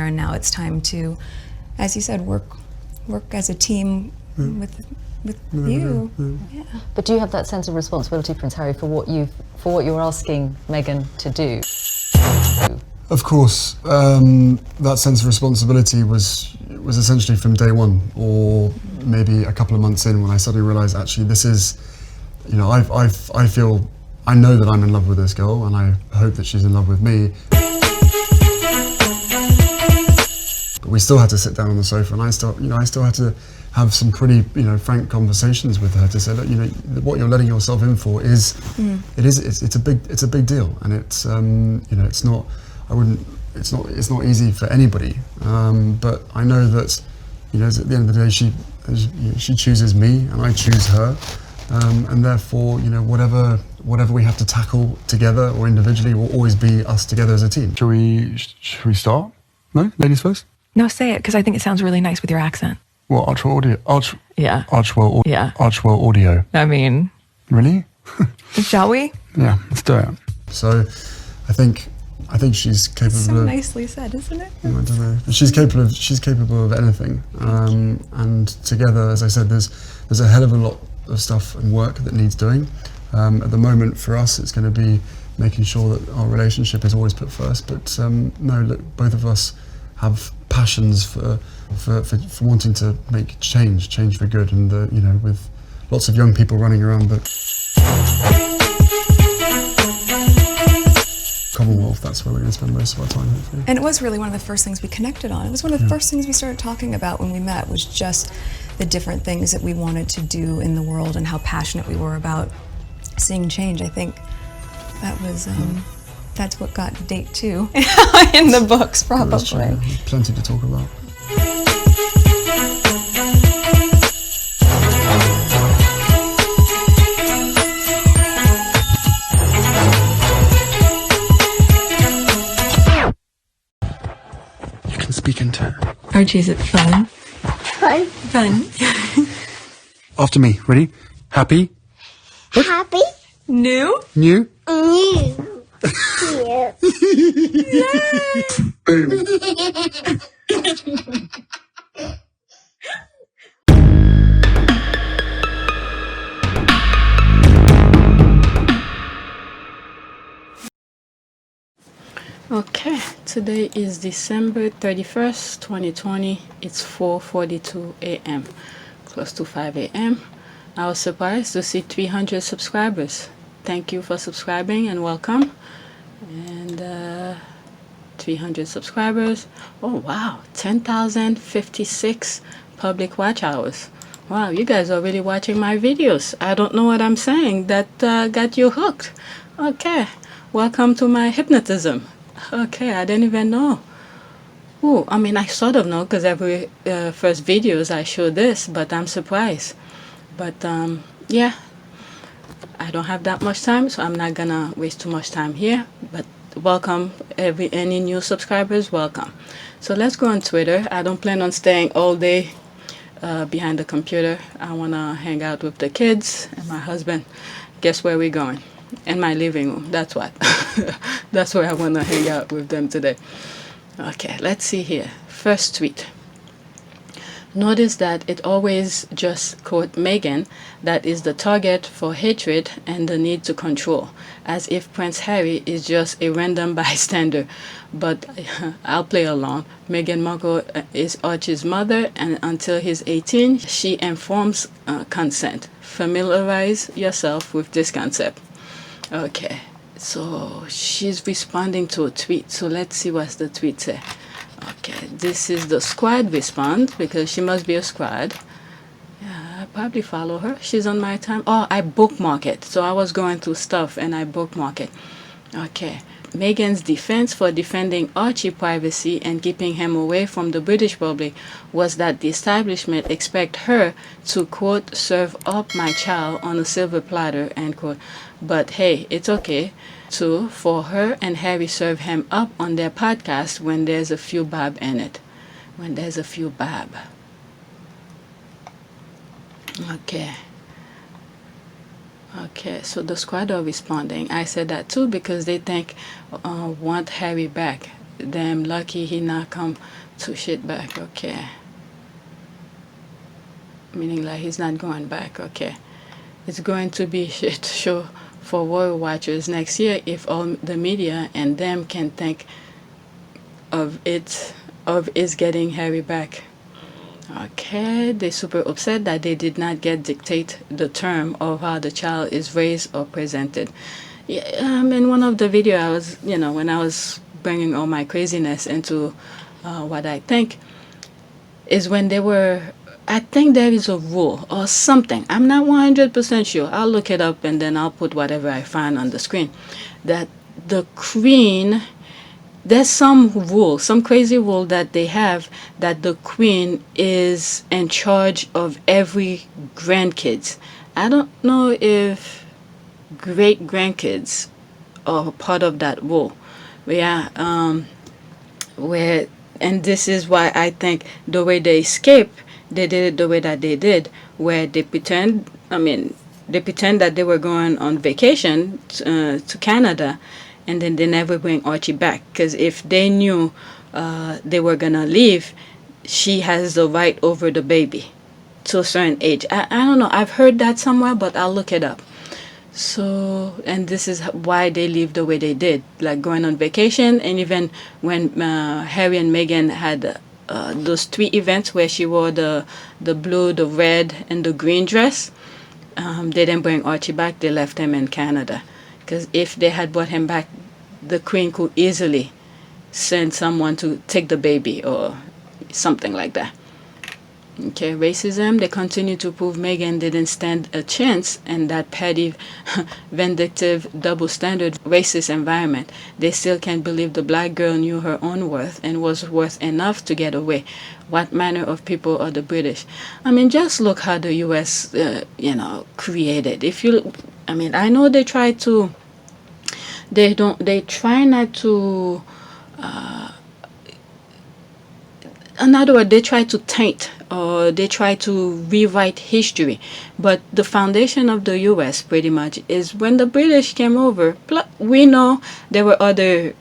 there, and now it's time to, as you said, work as a team with you. Yeah. But do you have that sense of responsibility, Prince Harry, for what you're asking Meghan to do? Of course, that sense of responsibility was essentially from day one, or maybe a couple of months in, when I suddenly realised, actually, this is, you know, I know that I'm in love with this girl, and I hope that she's in love with me. But we still had to sit down on the sofa, and I still had to have some pretty, frank conversations with her to say, look, what you're letting yourself in for is, it's a big deal, and it's, it's not. It's not easy for anybody, but I know that, at the end of the day, she chooses me and I choose her, and therefore, whatever we have to tackle together or individually will always be us together as a team. Shall we start? No, ladies first. No, say it, because I think it sounds really nice with your accent. What, Archwell Audio? Yeah. Archwell Audio. I mean, really? Shall we? Yeah, let's do it. So, I think she's capable. So nicely said, isn't it? I don't know. She's capable of anything. And together, as I said, there's a hell of a lot of stuff and work that needs doing. At the moment, for us, it's going to be making sure that our relationship is always put first. But no, look, both of us have passions for wanting to make change for good, and with lots of young people running around the Commonwealth, that's where we're going to spend most of our time, hopefully. And it was really one of the first things we connected on. It was one of the first things we started talking about when we met, was just the different things that we wanted to do in the world and how passionate we were about seeing change. I think that was, that's what got date 2 in the books, probably. Plenty to talk about. Speak into it. Archie, is it fun? Fun. After me. Ready? Happy? What? Happy? New? New? New. Yay! Boom. Okay, today is December 31st, 2020. It's 4:42 a.m., close to 5 a.m. I was surprised to see 300 subscribers. Thank you for subscribing and welcome. And 300 subscribers. Oh wow, 10,056 public watch hours. Wow, you guys are really watching my videos. I don't know what I'm saying that got you hooked. Okay, welcome to my hypnotism. Okay, I didn't even know. Oh, I mean, I sort of know, because every first videos I show this, but I'm surprised. But yeah, I don't have that much time, so I'm not gonna waste too much time here. But welcome, any new subscribers, welcome. So let's go on Twitter. I don't plan on staying all day behind the computer. I wanna hang out with the kids and my husband. Guess where we're going? In my living room. That's what. That's where I want to hang out with them today. Okay, let's see here. First tweet. Notice that it always just quote Meghan that is the target for hatred and the need to control, as if Prince Harry is just a random bystander. But I'll play along. Meghan Markle is Archie's mother, and until he's 18, she informs consent. Familiarize yourself with this concept. Okay, so she's responding to a tweet. So let's see what the tweet says. Okay, this is the squad response, because she must be a squad. Yeah, I probably follow her. She's on my time. Oh, I bookmark it. So I was going through stuff and I bookmark it. Okay. Meghan's defense for defending Archie's privacy and keeping him away from the British public was that the establishment expect her to, quote, serve up my child on a silver platter, end quote. But hey, it's okay to for her and Harry serve him up on their podcast when there's a few bob in it. When there's a few bob. Okay. Okay, so the squad are responding. I said that too because they think want Harry back. damn lucky he not come to shit back. Okay. Meaning like he's not going back. Okay. It's going to be shit show for royal watchers next year if all the media and them can think of is getting Harry back. Okay, they're super upset that they did not get dictate the term of how the child is raised or presented. Yeah, in one of the video I was, when I was bringing all my craziness into what I think, is when they were, I think there is a rule or something. I'm not 100% sure. I'll look it up and then I'll put whatever I find on the screen. That the queen, there's some rule, some crazy rule that they have that the queen is in charge of every grandkids. I don't know if great grandkids are part of that rule. Yeah, where, and this is why I think the way they escape, they did it the way that they did, where they pretend that they were going on vacation to Canada, and then they never bring Archie back. Because if they knew they were going to leave, she has the right over the baby to a certain age. I don't know. I've heard that somewhere, but I'll look it up. So, and this is why they leave the way they did, like going on vacation. And even when Harry and Meghan had those 3 events where she wore the blue, the red, and the green dress, they didn't bring Archie back. They left him in Canada. Because if they had brought him back, the queen could easily send someone to take the baby or something like that. Okay, racism, they continue to prove Meghan didn't stand a chance in that petty, vindictive, double-standard, racist environment. They still can't believe the black girl knew her own worth and was worth enough to get away. What manner of people are the British? Just look how the U.S., created. I know they try to, they try not to, in other words, they try to taint or they try to rewrite history. But the foundation of the U.S. pretty much is when the British came over. We know there were other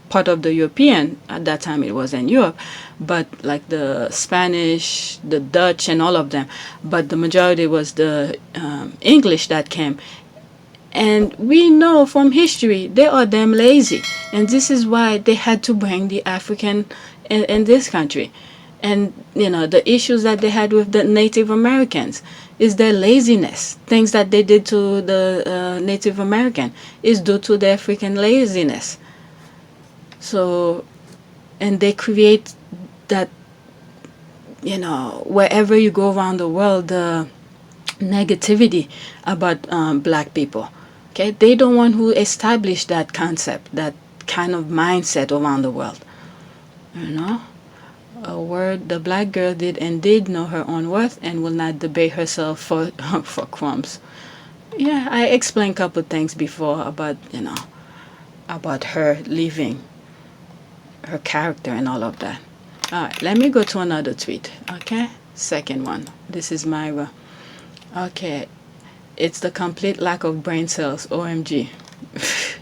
part of the European, at that time it was in Europe, but like the Spanish, the Dutch, and all of them. But the majority was the English that came. And we know from history they are damn lazy, and this is why they had to bring the African in this country. And the issues that they had with the Native Americans is their laziness. Things that they did to the Native American is due to their freaking laziness. So, and they create that, wherever you go around the world, the negativity about black people. Okay, they don't want to establish that concept, that kind of mindset around the world. A word, the black girl did indeed know her own worth and will not debate herself for crumbs. Yeah, I explained a couple things before about, about her leaving, her character and all of that. All right, let me go to another tweet, okay? Second one. This is Myra. Okay, it's the complete lack of brain cells, OMG.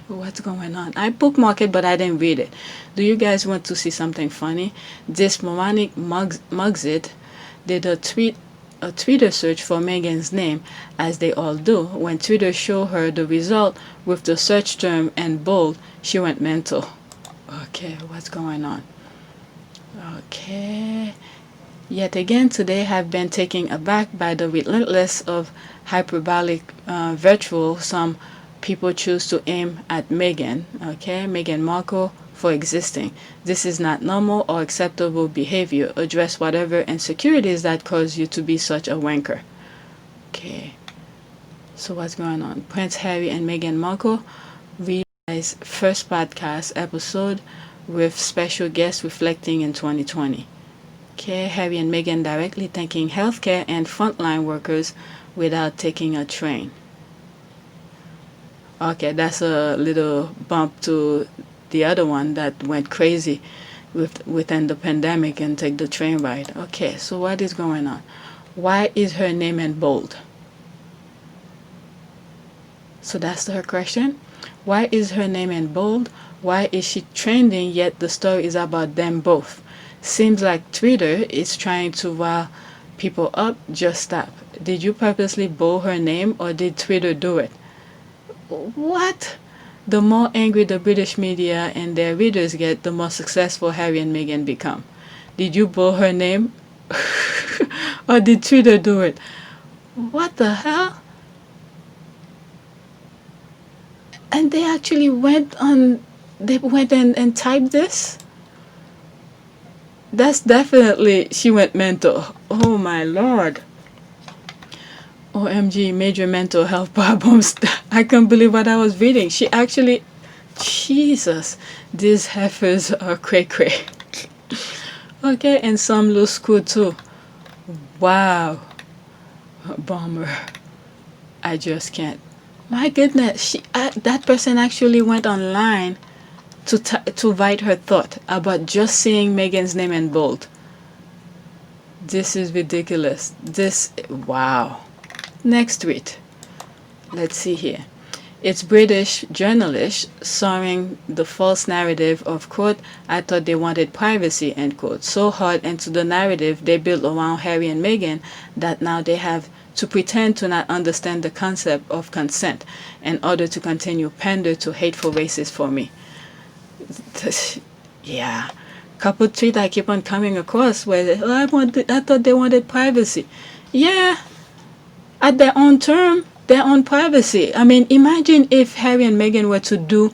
What's going on? I bookmarked it, but I didn't read it. Do you guys want to see something funny? This moronic Mugsit did a Twitter search for Meghan's name, as they all do. When Twitter showed her the result with the search term in bold, she went mental. Okay, what's going on? Okay. Yet again today have been taken aback by the relentless of hyperbolic virtual some people choose to aim at Meghan, okay, Meghan Markle, for existing. This is not normal or acceptable behavior. Address whatever insecurities that cause you to be such a wanker. Okay, so what's going on? Prince Harry and Meghan Markle realize first podcast episode with special guests reflecting in 2020. Okay, Harry and Meghan directly thanking healthcare and frontline workers without taking a train. Okay, that's a little bump to the other one that went crazy within the pandemic and take the train ride. Okay, so what is going on? Why is her name in bold? So that's her question. Why is her name in bold? Why is she trending yet the story is about them both? Seems like Twitter is trying to rile people up. Just stop. Did you purposely bold her name or did Twitter do it? What? The more angry the British media and their readers get, the more successful Harry and Meghan become. Did you bold her name? Or did Twitter do it? What the hell? And they actually went and typed this? That's definitely, she went mental. Oh my lord. OMG, major mental health problems. I can't believe what I was reading. She actually, Jesus, these heifers are cray-cray. Okay, and some loose screw too. Wow. Bummer. I just can't. My goodness, that person actually went online to write her thought about just seeing Meghan's name in bold. This is ridiculous. Wow. Next tweet. Let's see here. It's British journalists sowing the false narrative of, quote, I thought they wanted privacy, end quote, so hard into the narrative they built around Harry and Meghan that now they have to pretend to not understand the concept of consent in order to continue pander to hateful racists for me. Yeah. Couple tweets I keep on coming across where I thought they wanted privacy. Yeah. At their own term, their own privacy. I mean, imagine if Harry and Meghan were to do,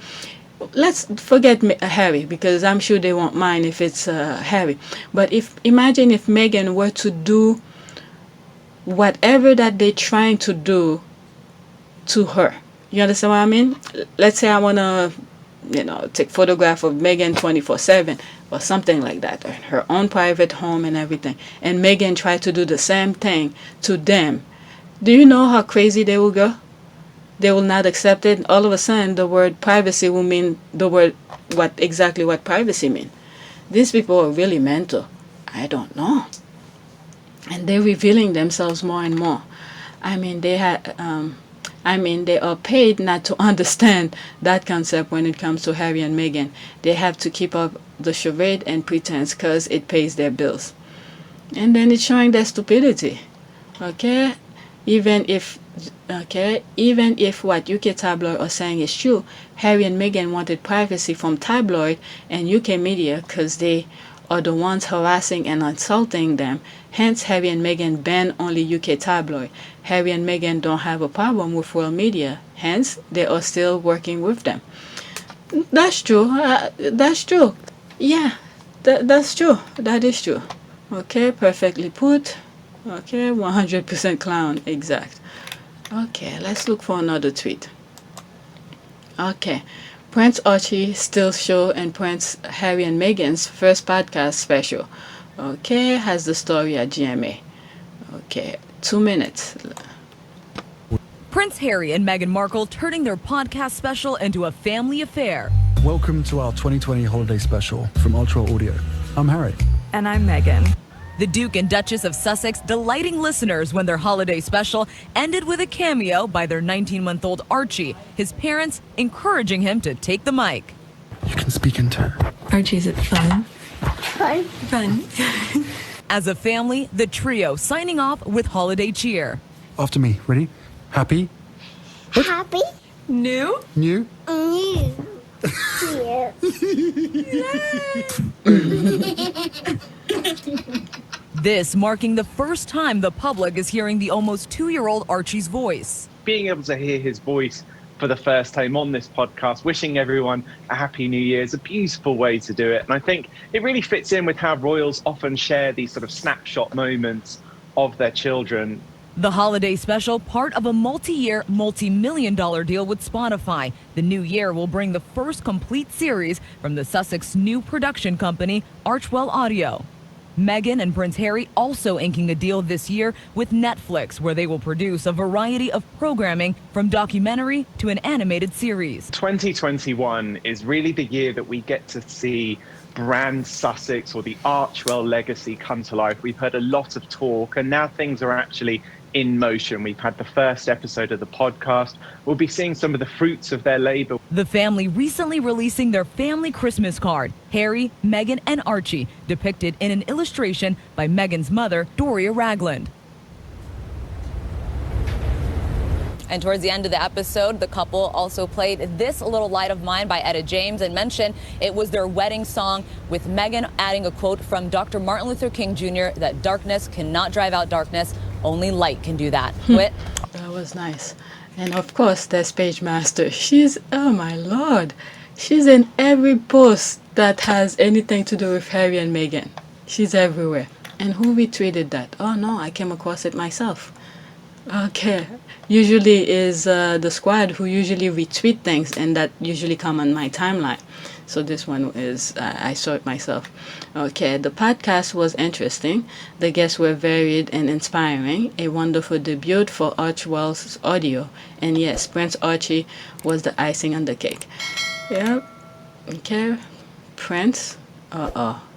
let's forget Harry, because I'm sure they won't mind if it's Harry. But imagine if Meghan were to do whatever that they're trying to do to her. You understand what I mean? Let's say I want to, take photograph of Meghan 24/7 or something like that, or her own private home and everything. And Meghan tried to do the same thing to them. Do you know how crazy they will go? They will not accept it. All of a sudden, the word privacy will mean exactly what privacy means. These people are really mental. I don't know. And they're revealing themselves more and more. I mean, they are paid not to understand that concept when it comes to Harry and Meghan. They have to keep up the charade and pretense because it pays their bills. And then it's showing their stupidity. Okay? Even if what UK tabloid are saying is true, Harry and Meghan wanted privacy from tabloid and UK media because they are the ones harassing and insulting them. Hence, Harry and Meghan ban only UK tabloid. Harry and Meghan don't have a problem with world media. Hence, they are still working with them. That's true. That's true. Yeah, that's true. That is true. Okay, perfectly put. Okay, 100% clown, exact. Okay, let's look for another tweet. Okay, Prince Archie still show and Prince Harry and Meghan's first podcast special. Okay, has the story at GMA. Okay, 2 minutes. Prince Harry and Meghan Markle turning their podcast special into a family affair. Welcome to our 2020 holiday special from Ultra Audio. I'm Harry. And I'm Meghan. The Duke and Duchess of Sussex delighting listeners when their holiday special ended with a cameo by their 19-month-old Archie, his parents encouraging him to take the mic. You can speak in turn. Archie, is it fun? Fun. Fun. As a family, the trio signing off with holiday cheer. After me. Ready? Happy? Happy. New? New? New. Yeah. This marking the first time the public is hearing the almost 2-year-old Archie's voice. Being able to hear his voice for the first time on this podcast, wishing everyone a happy new year, is a beautiful way to do it. And I think it really fits in with how royals often share these sort of snapshot moments of their children. The holiday special, part of a multi-year, multi-million-dollar deal with Spotify. The new year will bring the first complete series from the Sussex new production company, Archwell Audio. Meghan and Prince Harry also inking a deal this year with Netflix, where they will produce a variety of programming from documentary to an animated series. 2021 is really the year that we get to see brand Sussex or the Archwell legacy come to life. We've heard a lot of talk, and now things are actually in motion. We've had the first episode of the podcast. We'll be seeing some of the fruits of their labor. The family recently releasing their family Christmas card, Harry, Meghan, and Archie, depicted in an illustration by Meghan's mother, Doria Ragland. And towards the end of the episode, the couple also played This Little Light of Mine by Etta James and mentioned it was their wedding song, with Meghan adding a quote from Dr. Martin Luther King Jr. that darkness cannot drive out darkness, only light can do that. Whit? That was nice. And of course, there's Page Master. She's, oh my lord, she's in every post that has anything to do with Harry and Meghan. She's everywhere. And who retweeted that? Oh no, I came across it myself. Okay. Usually is the squad who usually retweet things, and that usually come on my timeline. So this one is, I saw it myself. Okay, the podcast was interesting. The guests were varied and inspiring. A wonderful debut for Archwell's audio. And yes, Prince Archie was the icing on the cake. Yep. Okay. Prince.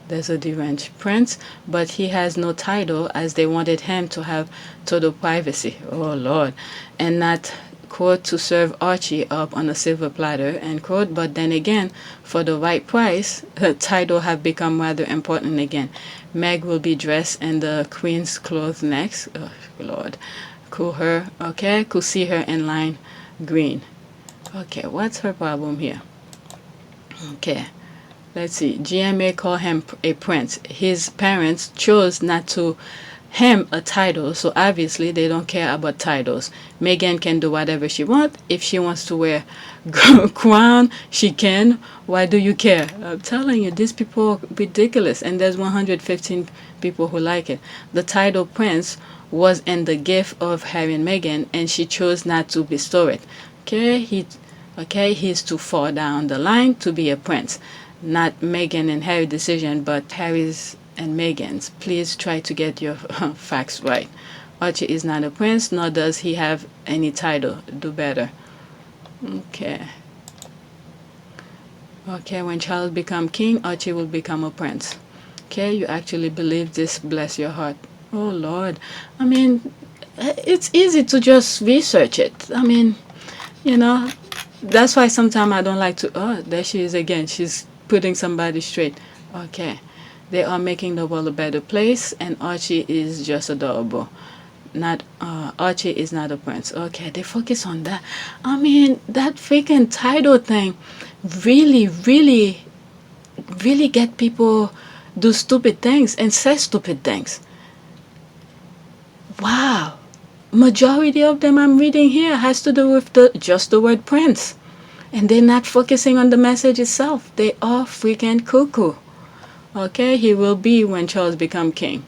There's a deranged prince, but he has no title as they wanted him to have total privacy. Oh Lord. And not, quote, to serve Archie up on a silver platter, end quote. But then again, for the right price, the title have become rather important again. Meg will be dressed in the queen's clothes next. Oh Lord. Could see her in line green. Okay, what's her problem here? Okay. Let's see. GMA called him a prince. His parents chose not to him a title, so obviously they don't care about titles. Meghan can do whatever she wants. If she wants to wear crown, she can. Why do you care? I'm telling you, these people are ridiculous, and there's 115 people who like it. The title prince was in the gift of Harry and Meghan, and she chose not to bestow it. He's too far down the line to be a prince. Not Meghan and Harry's decision, but Harry's and Meghan's. Please try to get your facts right. Archie is not a prince, nor does he have any title. Do better. Okay, when Charles become king, Archie will become a prince. Okay, you actually believe this? Bless your heart. Oh Lord. I mean, it's easy to just research it. I mean, that's why sometimes I don't like to, there she is again. She's putting somebody straight. Okay. They are making the world a better place, and Archie is just adorable. Archie is not a prince. Okay, they focus on that. I mean, that freaking title thing really, really, really get people do stupid things and say stupid things. Wow. Majority of them I'm reading here has to do with just the word prince. And they're not focusing on the message itself. They are freaking cuckoo. Okay, he will be when Charles become king.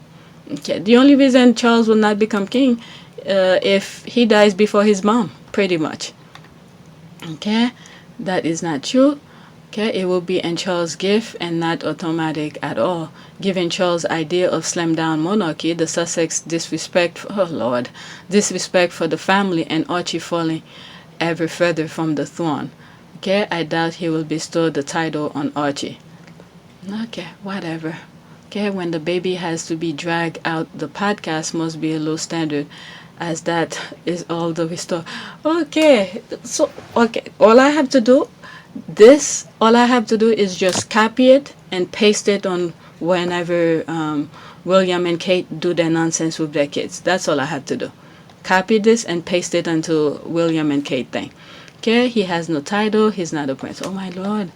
Okay, the only reason Charles will not become king if he dies before his mom, pretty much. Okay, that is not true. Okay, it will be in Charles' gift and not automatic at all. Given Charles' idea of slim down monarchy, the Sussex disrespect for the family, and Archie falling ever further from the throne. Okay, I doubt he will bestow the title on Archie. Okay, whatever. Okay, when the baby has to be dragged out, the podcast must be a low standard, as that is all the restore. Okay, all I have to do is just copy it and paste it on whenever William and Kate do their nonsense with their kids. That's all I have to do. Copy this and paste it onto William and Kate thing. Okay, he has no title, he's not a prince. Oh my Lord.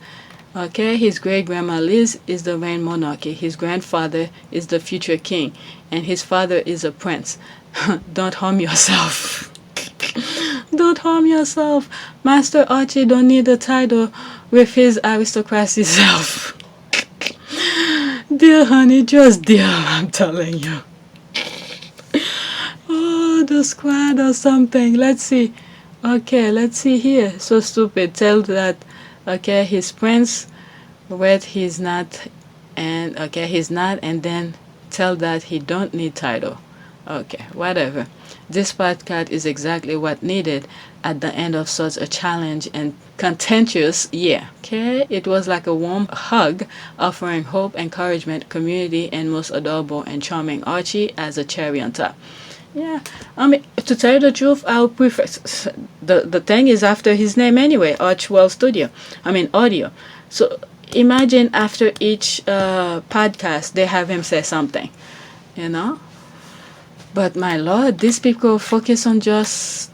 Okay, his great-grandma Liz is the reign monarchy. His grandfather is the future king, and his father is a prince. Don't harm yourself. Don't harm yourself. Master Archie don't need a title with his aristocracy self. Dear honey, just dear, I'm telling you. Oh, the squad or something. Let's see. Okay, let's see here. So stupid. Tell that, okay, he's prince, but he's not, and okay, he's not, and then tell that he don't need title. Okay, whatever. This podcast is exactly what needed at the end of such a challenge and contentious year. Okay, it was like a warm hug, offering hope, encouragement, community, and most adorable and charming Archie as a cherry on top. Yeah, I mean, to tell you the truth, I'll prefer. The thing is after his name anyway, Archwell Studio. I mean, audio. So imagine after each podcast, they have him say something, you know? But my lord, these people focus on just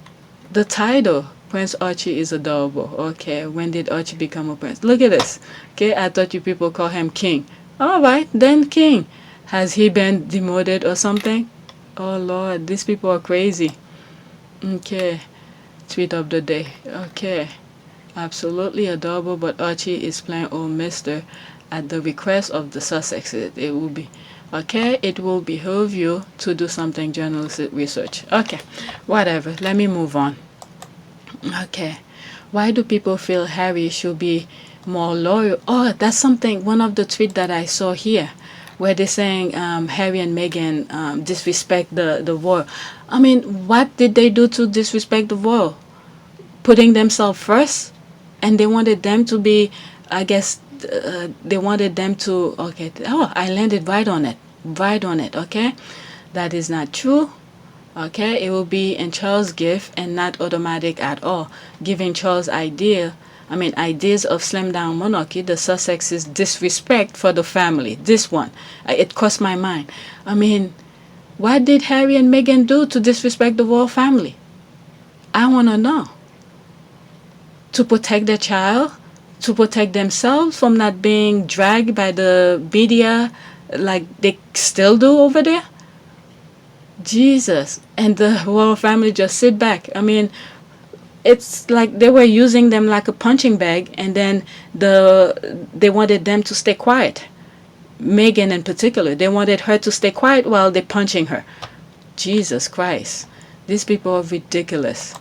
the title. Prince Archie is adorable. Okay, when did Archie become a prince? Look at this. Okay, I thought you people call him king. All right, then king. Has he been demoted or something? Oh Lord, these people are crazy. Okay, tweet of the day. Okay, absolutely adorable, but Archie is playing old mister at the request of the Sussex. It will be. Okay, it will behoove you to do something journalistic research. Okay, whatever. Let me move on. Okay, why do people feel Harry should be more loyal? Oh, that's something, one of the tweets that I saw here, where they're saying Harry and Meghan disrespect the royal. I mean, what did they do to disrespect the royal? Putting themselves first? And they wanted them to be, I guess, they wanted them to, okay, oh, I landed right on it, okay? That is not true. Okay, it will be in Charles' gift and not automatic at all. Giving Charles ideas of slim down monarchy, the Sussex's disrespect for the family. This one, it crossed my mind. I mean, what did Harry and Meghan do to disrespect the royal family? I want to know. To protect their child, to protect themselves from not being dragged by the media like they still do over there? Jesus. And the royal family just sit back. I mean, it's like they were using them like a punching bag, and then they wanted them to stay quiet. Meghan in particular, they wanted her to stay quiet while they're punching her. Jesus Christ. These people are ridiculous.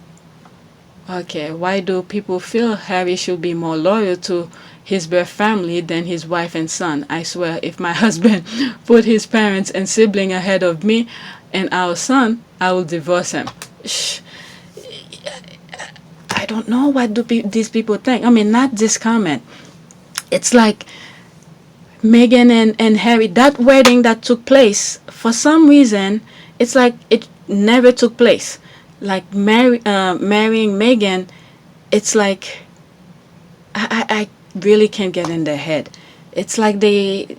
Okay, why do people feel Harry should be more loyal to his birth family than his wife and son? I swear, if my husband put his parents and sibling ahead of me and our son, I will divorce him. Shh. I don't know what do these people think. I mean, not this comment. It's like Meghan and Harry, that wedding that took place, for some reason, it's like it never took place. Like marrying Meghan, it's like I really can't get in their head. It's like Meghan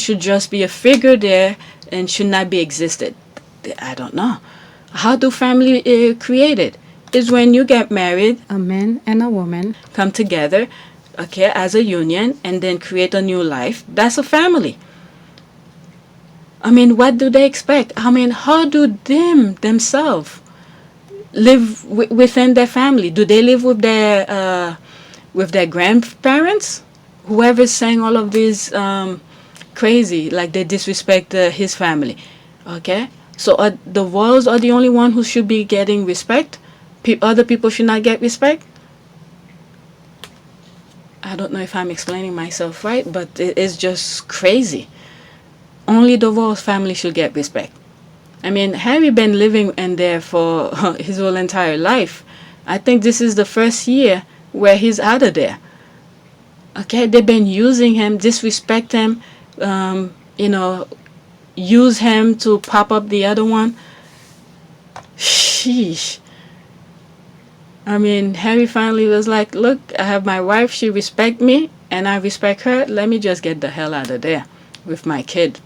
should just be a figure there and should not be existed. I don't know. How do family created? Is when you get married, a man and a woman come together, okay, as a union, and then create a new life. That's a family. I mean, what do they expect? I mean, how do themselves live within their family? Do they live with their grandparents? Whoever's saying all of these crazy, like they disrespect his family, okay? So the royals are the only one who should be getting respect? Other people should not get respect? I don't know if I'm explaining myself right, but it is just crazy. Only the royal family should get respect. I mean, Harry been living in there for his whole entire life. I think this is the first year where he's out of there. Okay, they've been using him, disrespect him, use him to pop up the other one. Sheesh. I mean, Harry finally was like, look, I have my wife, she respect me, and I respect her. Let me just get the hell out of there with my kid.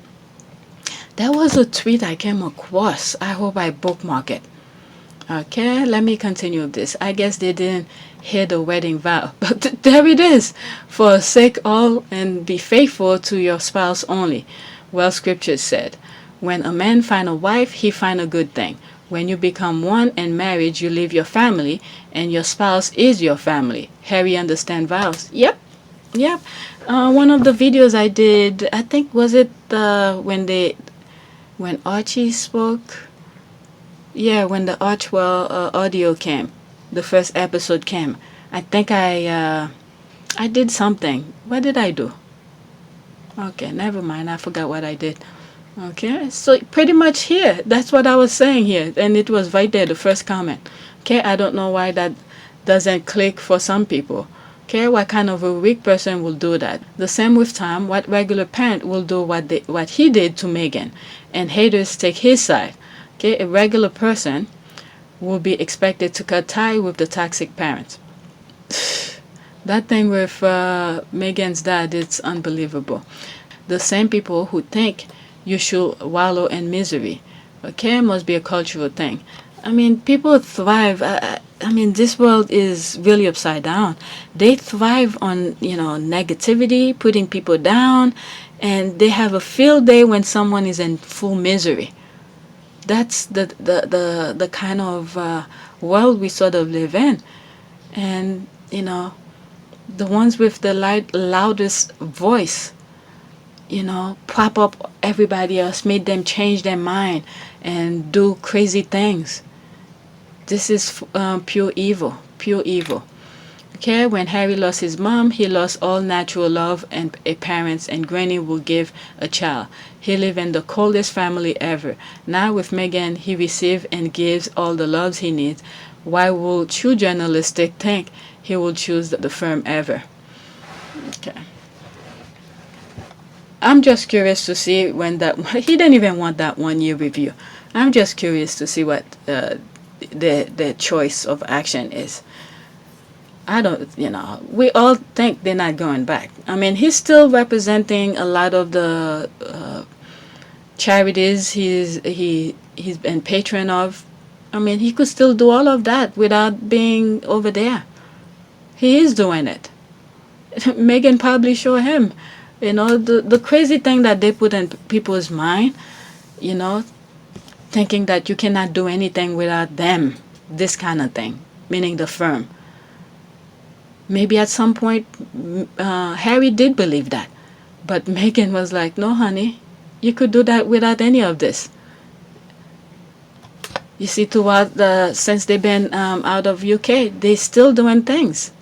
There was a tweet I came across. I hope I bookmark it. Okay, let me continue with this. I guess they didn't hear the wedding vow, but there it is. Forsake all and be faithful to your spouse only. Well, scripture said, when a man find a wife, he find a good thing. When you become one and married, you leave your family, and your spouse is your family. Harry understand vows. Yep. One of the videos I did, I think, was it when Archie spoke? Yeah, when the Archwell audio came, the first episode came. I think I did something. What did I do? Okay, never mind. I forgot what I did. Okay, so pretty much here, that's what I was saying here, and it was right there, the first comment. Okay, I don't know why that doesn't click for some people. Okay, what kind of a weak person will do that? The same with Tom. What regular parent will do what he did to Meghan, and haters take his side. Okay, a regular person will be expected to cut tie with the toxic parents. That thing with Megan's dad, it's unbelievable. The same people who think you should wallow in misery, okay, must be a cultural thing. I mean, people thrive. I mean, this world is really upside down. They thrive on, negativity, putting people down, and they have a field day when someone is in full misery. That's the kind of world we sort of live in. And, the ones with the loudest voice, prop up everybody else, made them change their mind and do crazy things. This is pure evil, pure evil. Okay, when Harry lost his mom, he lost all natural love and parents and Granny will give a child. He lived in the coldest family ever. Now with Meghan, he receives and gives all the loves he needs. Why will true journalistic think he will choose the firm ever? Okay. I'm just curious to see when he didn't even want that 1 year review. I'm just curious to see what their choice of action is. I don't, we all think they're not going back. I mean, he's still representing a lot of the charities he's been patron of. I mean, he could still do all of that without being over there. He is doing it. Meghan probably showed him, the crazy thing that they put in people's mind, thinking that you cannot do anything without them, this kind of thing, meaning the firm. Maybe at some point, Harry did believe that. But Meghan was like, no, honey, you could do that without any of this. You see, since they've been out of UK, they're still doing things.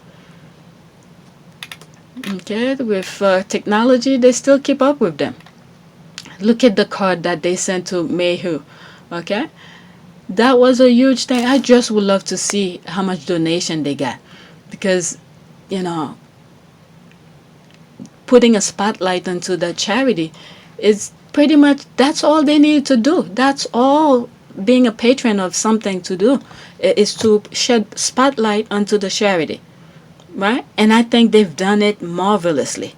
Okay, with technology, they still keep up with them. Look at the card that they sent to Mayhew. Okay, that was a huge thing. I just would love to see how much donation they got, because putting a spotlight onto the charity is pretty much, that's all they need to do. That's all being a patron of something to do, is to shed spotlight onto the charity, right? And I think they've done it marvelously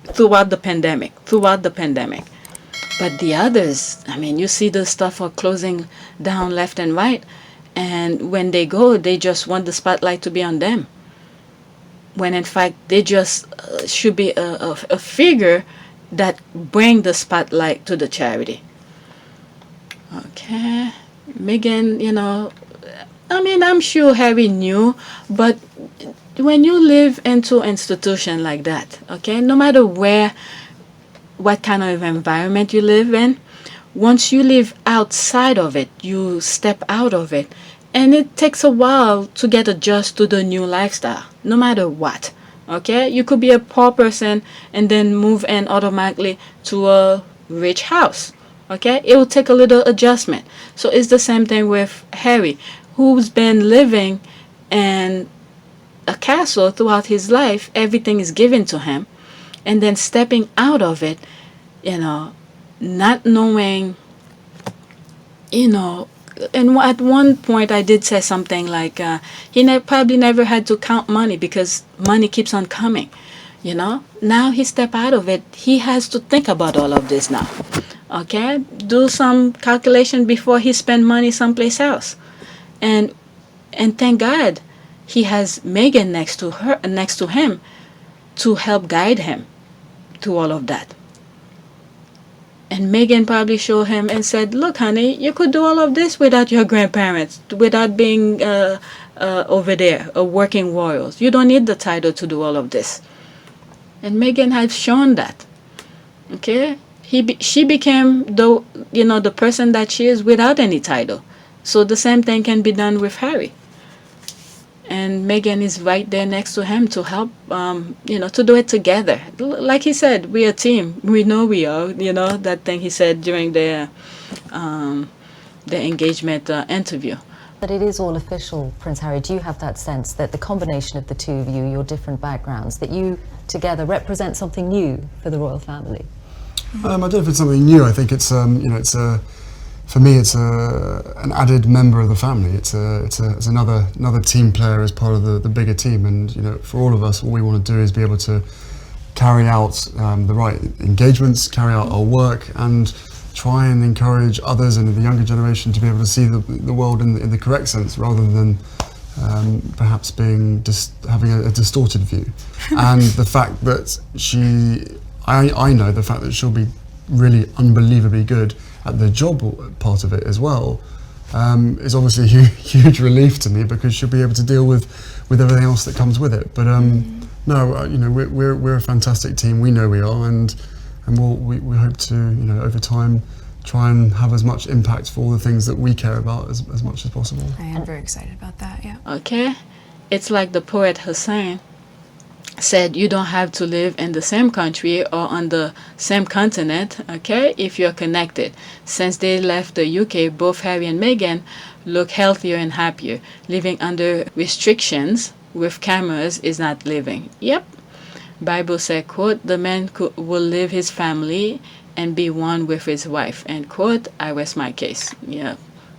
throughout the pandemic. But the others, I mean, you see the stuff are closing down left and right, and when they go, they just want the spotlight to be on them, when in fact they just should be a figure that bring the spotlight to the charity. Okay, Meghan, I mean, I'm sure Harry knew, but when you live into an institution like that, okay, no matter what kind of environment you live in, once you live outside of it, you step out of it, and it takes a while to get adjusted to the new lifestyle, no matter what. Okay, you could be a poor person and then move in automatically to a rich house. Okay, it will take a little adjustment. So it's the same thing with Harry, who's been living in a castle throughout his life. Everything is given to him, and then stepping out of it, not knowing, and at one point I did say something like he probably never had to count money because money keeps on coming. Now he stepped out of it. He has to think about all of this now. Okay, do some calculation before he spend money someplace else, and thank God he has Meghan next to him to help guide him to all of that. And Meghan probably showed him and said, look, honey, you could do all of this without your grandparents, without being over there, working royals. You don't need the title to do all of this. And Meghan has shown that. Okay? She became the person that she is without any title. So the same thing can be done with Harry. And Meghan is right there next to him to help, to do it together. Like he said, we're a team. We know we are, that thing he said during the engagement interview. But it is all official, Prince Harry. Do you have that sense that the combination of the two of you, your different backgrounds, that you together represent something new for the royal family? I don't know if it's something new. I think it's, for me, it's an added member of the family. It's another team player as part of the bigger team. And you know, for all of us, all we want to do is be able to carry out the right engagements, carry out our work, and try and encourage others and the younger generation to be able to see the world in the correct sense, rather than perhaps having a distorted view. And the fact that I know the fact that she'll be really unbelievably good at the job part of it as well, is obviously a huge relief to me, because she'll be able to deal with everything else that comes with it. But no, you know, we're a fantastic team. We know we are, and we hope to, you know, over time, try and have as much impact for all the things that we care about as much as possible. I am very excited about that. Yeah. Okay, it's like the poet Hussein said, you don't have to live in the same country or on the same continent, okay, if you're connected. Since they left the UK, both Harry and Meghan look healthier and happier. Living under restrictions with cameras is not living. Yep. Bible said, quote, the man will leave his family and be one with his wife, end quote. I rest my case. Yeah,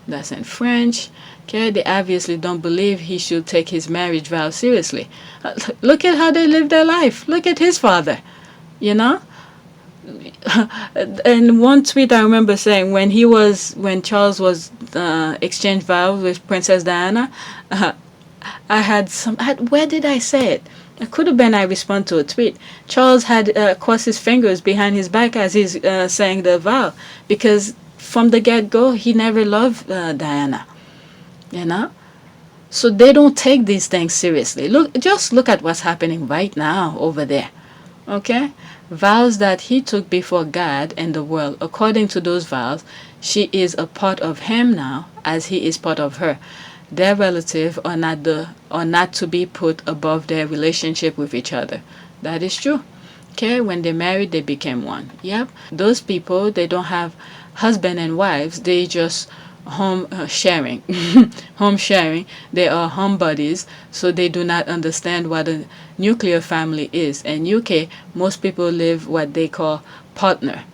that's in French. Okay, they obviously don't believe he should take his marriage vow seriously. Look at how they live their life. Look at his father, you know. And one tweet I remember saying, when Charles was exchanged vows with Princess Diana, where did I say it? It could have been I respond to a tweet. Charles had crossed his fingers behind his back as he's saying the vow, because from the get-go he never loved Diana, you know. So they don't take these things seriously. Just look at what's happening right now over there. Okay, vows that he took before God and the world. According to those vows, she is a part of him now, as he is part of her. Their relative are not to be put above their relationship with each other. That is true. Okay, when they married, they became one. Yep. Those people, they don't have husband and wives. They just home sharing. Home sharing. They are homebodies, so they do not understand what a nuclear family is. In UK, most people live what they call partner.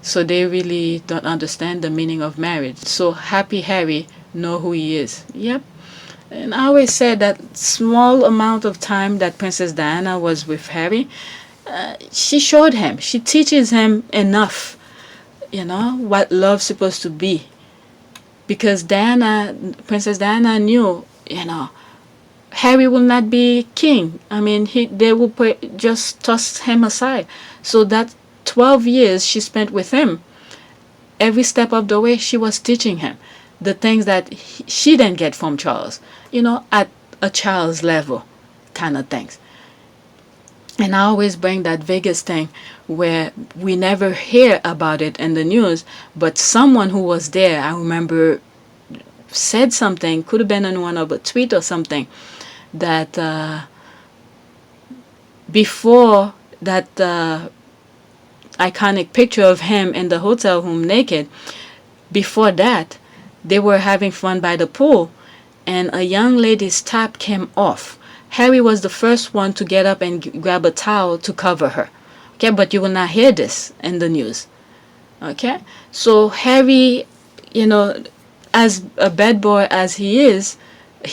So they really don't understand the meaning of marriage. So Happy Harry know who he is. Yep. And I always said that small amount of time that Princess Diana was with Harry, she showed him, she teaches him enough, you know, what love's supposed to be. Because Princess Diana knew, you know, Harry will not be king. I mean, they will just toss him aside. So that 12 years she spent with him, every step of the way she was teaching him the things that she didn't get from Charles, you know, at a child's level kind of things. And I always bring that Vegas thing where we never hear about it in the news, but someone who was there, I remember, said something, could have been on one of a tweet or something, that before that iconic picture of him in the hotel room naked, before that, they were having fun by the pool, and a young lady's top came off. Harry was the first one to get up and grab a towel to cover her. Okay, but you will not hear this in the news. Okay, so Harry, you know, as a bad boy as he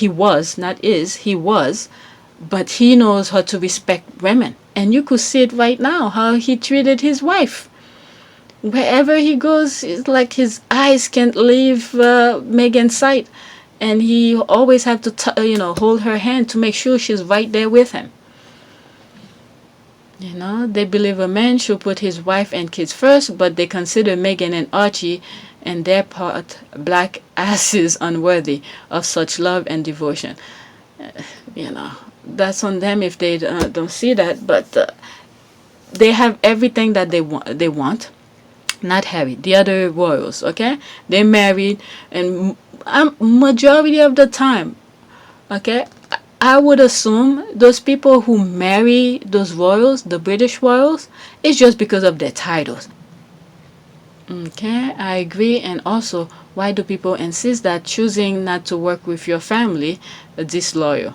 was, but he knows how to respect women. And you could see it right now, how he treated his wife. Wherever he goes, it's like his eyes can't leave Meghan's sight, and he always have to, hold her hand to make sure she's right there with him. You know, they believe a man should put his wife and kids first, but they consider Meghan and Archie and their part black asses unworthy of such love and devotion. You know, that's on them if they don't see that, but they have everything that they want. Not Harry, the other royals, okay? They married, and majority of the time, okay, I would assume those people who marry those royals, the British royals, it's just because of their titles. Okay, I agree. And also, why do people insist that choosing not to work with your family is disloyal?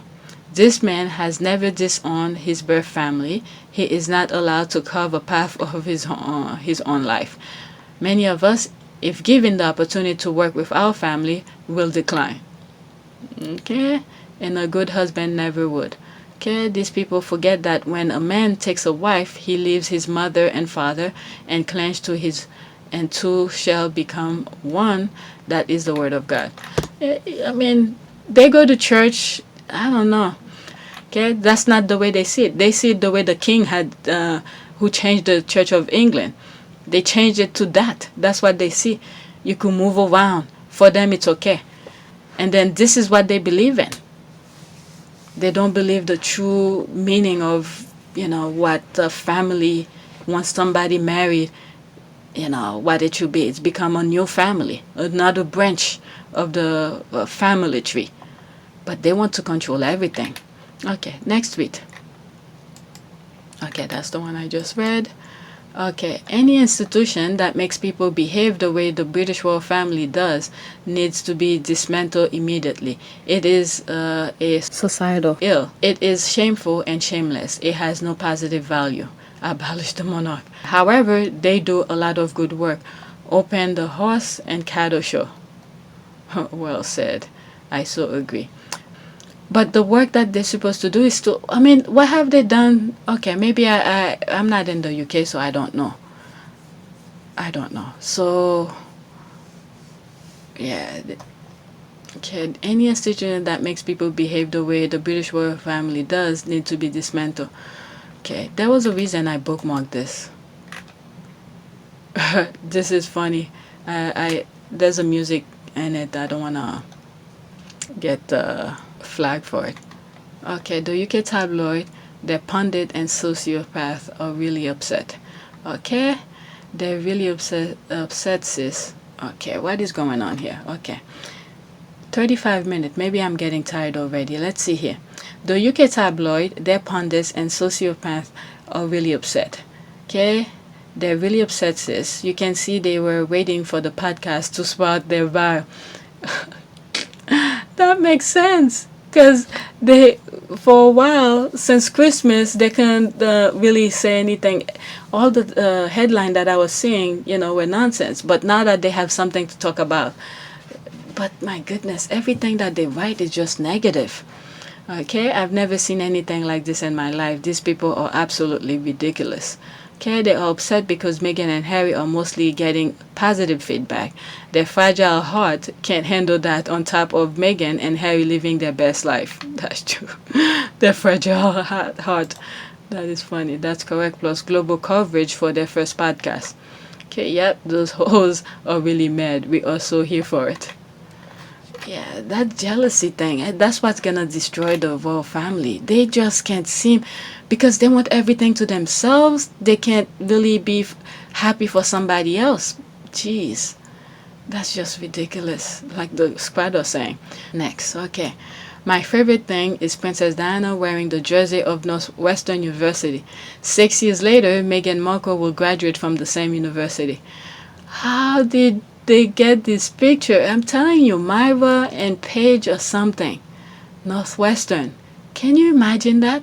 This man has never disowned his birth family. He is not allowed to carve a path of his own life. Many of us if given the opportunity to work with our family, will decline. Okay? And a good husband never would. Okay? These people forget that when a man takes a wife, he leaves his mother and father and clench to his, and two shall become one. That is the word of God. I mean, they go to church, I don't know. Okay? That's not the way they see it. They see it the way the king had, who changed the Church of England. They changed it to that. That's what they see. You can move around. For them, it's okay. And then this is what they believe in. They don't believe the true meaning of, what the family, once somebody married, what it should be. It's become a new family, another branch of the family tree. But they want to control everything. Okay, next tweet. Okay, that's the one I just read. Okay, any institution that makes people behave the way the British royal family does needs to be dismantled immediately. It is a societal ill. It is shameful and shameless. It has no positive value. Abolish the monarch. However, they do a lot of good work. Open the horse and cattle show. Well said. I so agree. But the work that they're supposed to do is to, what have they done? Okay, maybe I'm not in the UK, so I don't know. So, yeah. Okay, any institution that makes people behave the way the British royal family does need to be dismantled. Okay, there was a reason I bookmarked this. This is funny. There's a music in it. I don't want to get flag for it. Okay, the UK tabloid, the pundit and sociopath are really upset. Okay, they're really upset, sis. Okay, what is going on here? Okay, 35 minutes. Maybe I'm getting tired already. Let's see here. The UK tabloid, their pundits and sociopath are really upset. Okay, they're really upset, sis. You can see they were waiting for the podcast to sprout their bile. That makes sense, because they, for a while, since Christmas, they couldn't really say anything. All the headline that I was seeing, were nonsense. But now that they have something to talk about, but my goodness, everything that they write is just negative. Okay, I've never seen anything like this in my life. These people are absolutely ridiculous. Okay, they are upset because Meghan and Harry are mostly getting positive feedback. Their fragile heart can't handle that, on top of Meghan and Harry living their best life. That's true. Their fragile heart. That is funny. That's correct. Plus global coverage for their first podcast. Okay, yep, those hoes are really mad. We are so here for it. Yeah, that jealousy thing, that's what's gonna destroy the royal family. They just can't seem, because they want everything to themselves. They can't really be happy for somebody else. Jeez, that's just ridiculous, like the squad was saying. Next, okay. My favorite thing is Princess Diana wearing the jersey of Northwestern University. 6 years later, Meghan Markle will graduate from the same university. How did they get this picture? I'm telling you, Myra and Paige or something. Northwestern. Can you imagine that?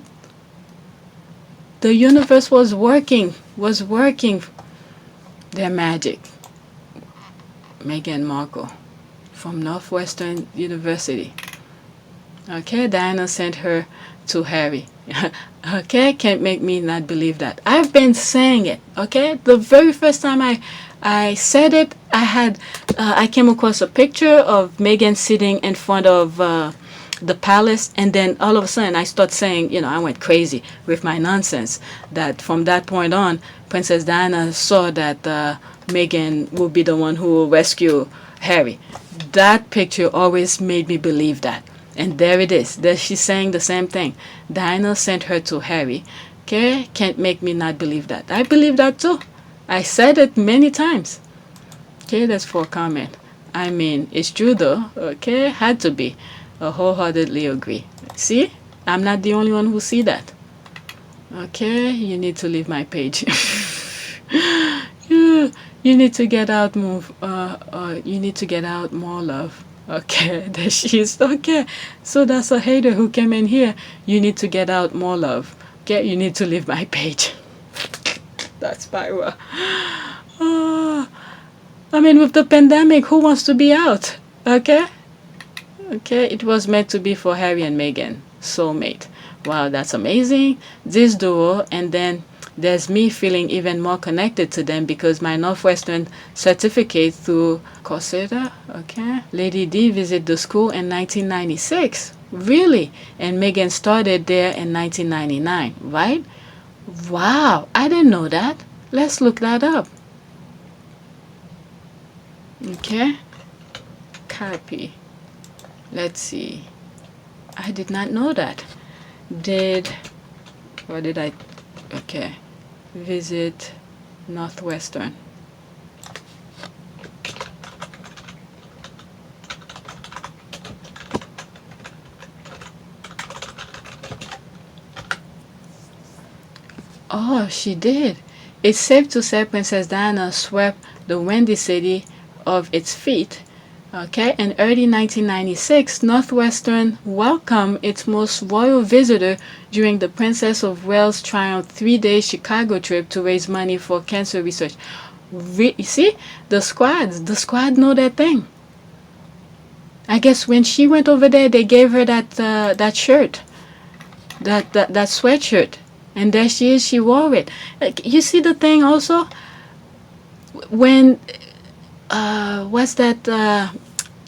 The universe was working their magic. Meghan Markle from Northwestern University. Okay, Diana sent her to Harry. Okay, can't make me not believe that. I've been saying it. Okay, the very first time I said it, I came across a picture of Meghan sitting in front of the palace, and then all of a sudden I start saying, I went crazy with my nonsense. That from that point on, Princess Diana saw that Meghan will be the one who will rescue Harry. That picture always made me believe that. And there it is. There she's saying the same thing. Diana sent her to Harry. Okay, can't make me not believe that. I believe that too. I said it many times. Okay, that's for a comment. I mean, it's true though. Okay, had to be. I wholeheartedly agree. See, I'm not the only one who see that. Okay, you need to leave my page. You need to get out more. You need to get out more love. Okay, there she is. Okay, so that's a hater who came in here. You need to get out more love. Okay, you need to leave my page. That's Pyra. I mean, with the pandemic, who wants to be out? Okay? Okay, it was meant to be for Harry and Meghan, soulmate. Wow, that's amazing. This duo, and then there's me feeling even more connected to them because my Northwestern certificate through Coursera, okay? Lady D visited the school in 1996. Really? And Meghan started there in 1999, right? Wow, I didn't know that. Let's look that up. Okay? Copy. Let's see. I did not know that. Okay. Visit Northwestern. Oh, she did. It's safe to say Princess Diana swept the Windy City of its feet. Okay, in early 1996, Northwestern welcomed its most royal visitor during the Princess of Wales Triumph 3-day Chicago trip to raise money for cancer research. You see, the squad know their thing. I guess when she went over there, they gave her that shirt, that sweatshirt, and there she is. She wore it. Like, you see the thing also when what's that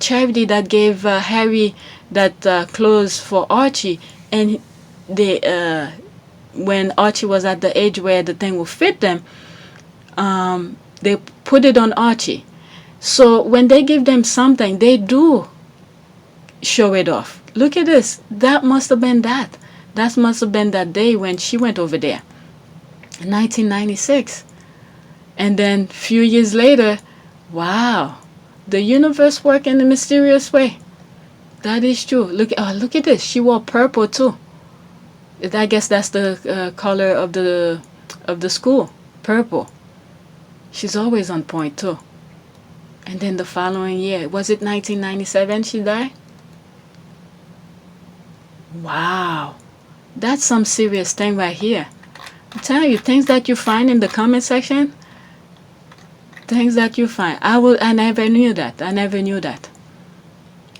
charity that gave Harry that clothes for Archie, and they when Archie was at the age where the thing will fit them, they put it on Archie. So when they give them something, they do show it off. Look at this. That must have been that. That must have been that day when she went over there in 1996. And then a few years later, wow, the universe works in a mysterious way. That is true. Look at this. She wore purple too. I guess that's the color of the school, purple. She's always on point too. And then the following year, was it 1997 she died? Wow, that's some serious thing right here. I'm telling you, things that you find in the comment section, things that you find. I never knew that. I never knew that.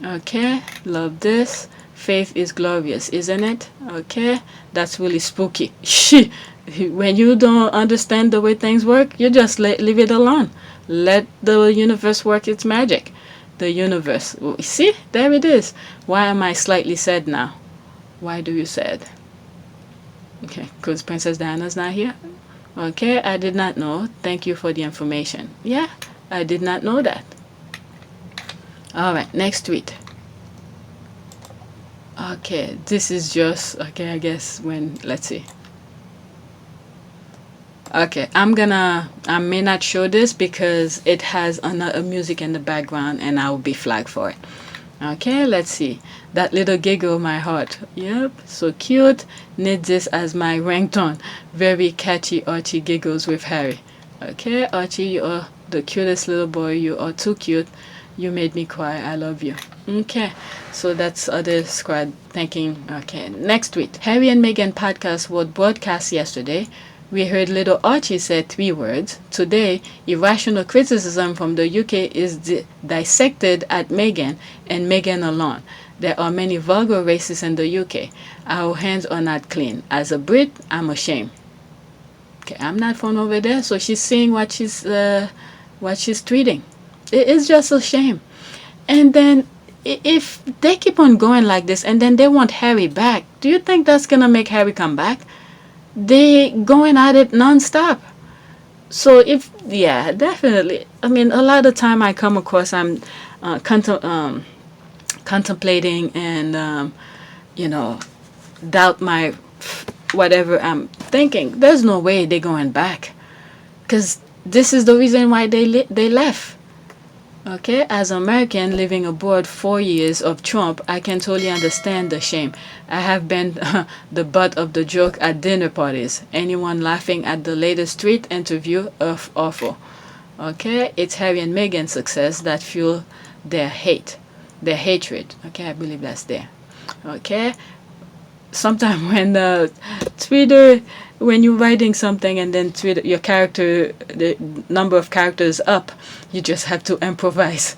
Okay, love this. Faith is glorious, isn't it? Okay, that's really spooky. When you don't understand the way things work, you just leave it alone. Let the universe work its magic. The universe. See, there it is. Why am I slightly sad now? Why do you sad? Okay, because Princess Diana's not here. Okay, I did not know. Thank you for the information. Yeah, I did not know that. All right, next tweet. Okay, this is just, okay, I guess let's see. Okay, I may not show this because it has another music in the background and I will be flagged for it. Okay, let's see. That little giggle, my heart. Yep, so cute. Need this as my ringtone. Very catchy Archie giggles with Harry. Okay, Archie, you are the cutest little boy. You are too cute. You made me cry. I love you. Okay, so that's other squad thanking. Okay, next tweet. Harry and Meghan podcast was broadcast yesterday. We heard little Archie say 3 words. Today, irrational criticism from the UK is dissected at Meghan and Meghan alone. There are many vulgar racists in the UK. Our hands are not clean. As a Brit, I'm ashamed. Okay, I'm not from over there, so she's seeing what she's tweeting. It is just a shame. And then if they keep on going like this and then they want Harry back, do you think that's gonna make Harry come back? They going at it non-stop. So yeah, definitely. I mean, a lot of time I come across, I'm contemplating and doubt my whatever I'm thinking. There's no way they're going back, because this is the reason why they left. Okay, as an American living abroad 4 years of Trump, I can totally understand the shame. I have been the butt of the joke at dinner parties. Anyone laughing at the latest tweet interview of awful. Okay, it's Harry and Meghan's success that fuel their hatred. Okay, I believe that's there. Okay, sometimes when Twitter when you're writing something and then tweet your character, the number of characters up, you just have to improvise.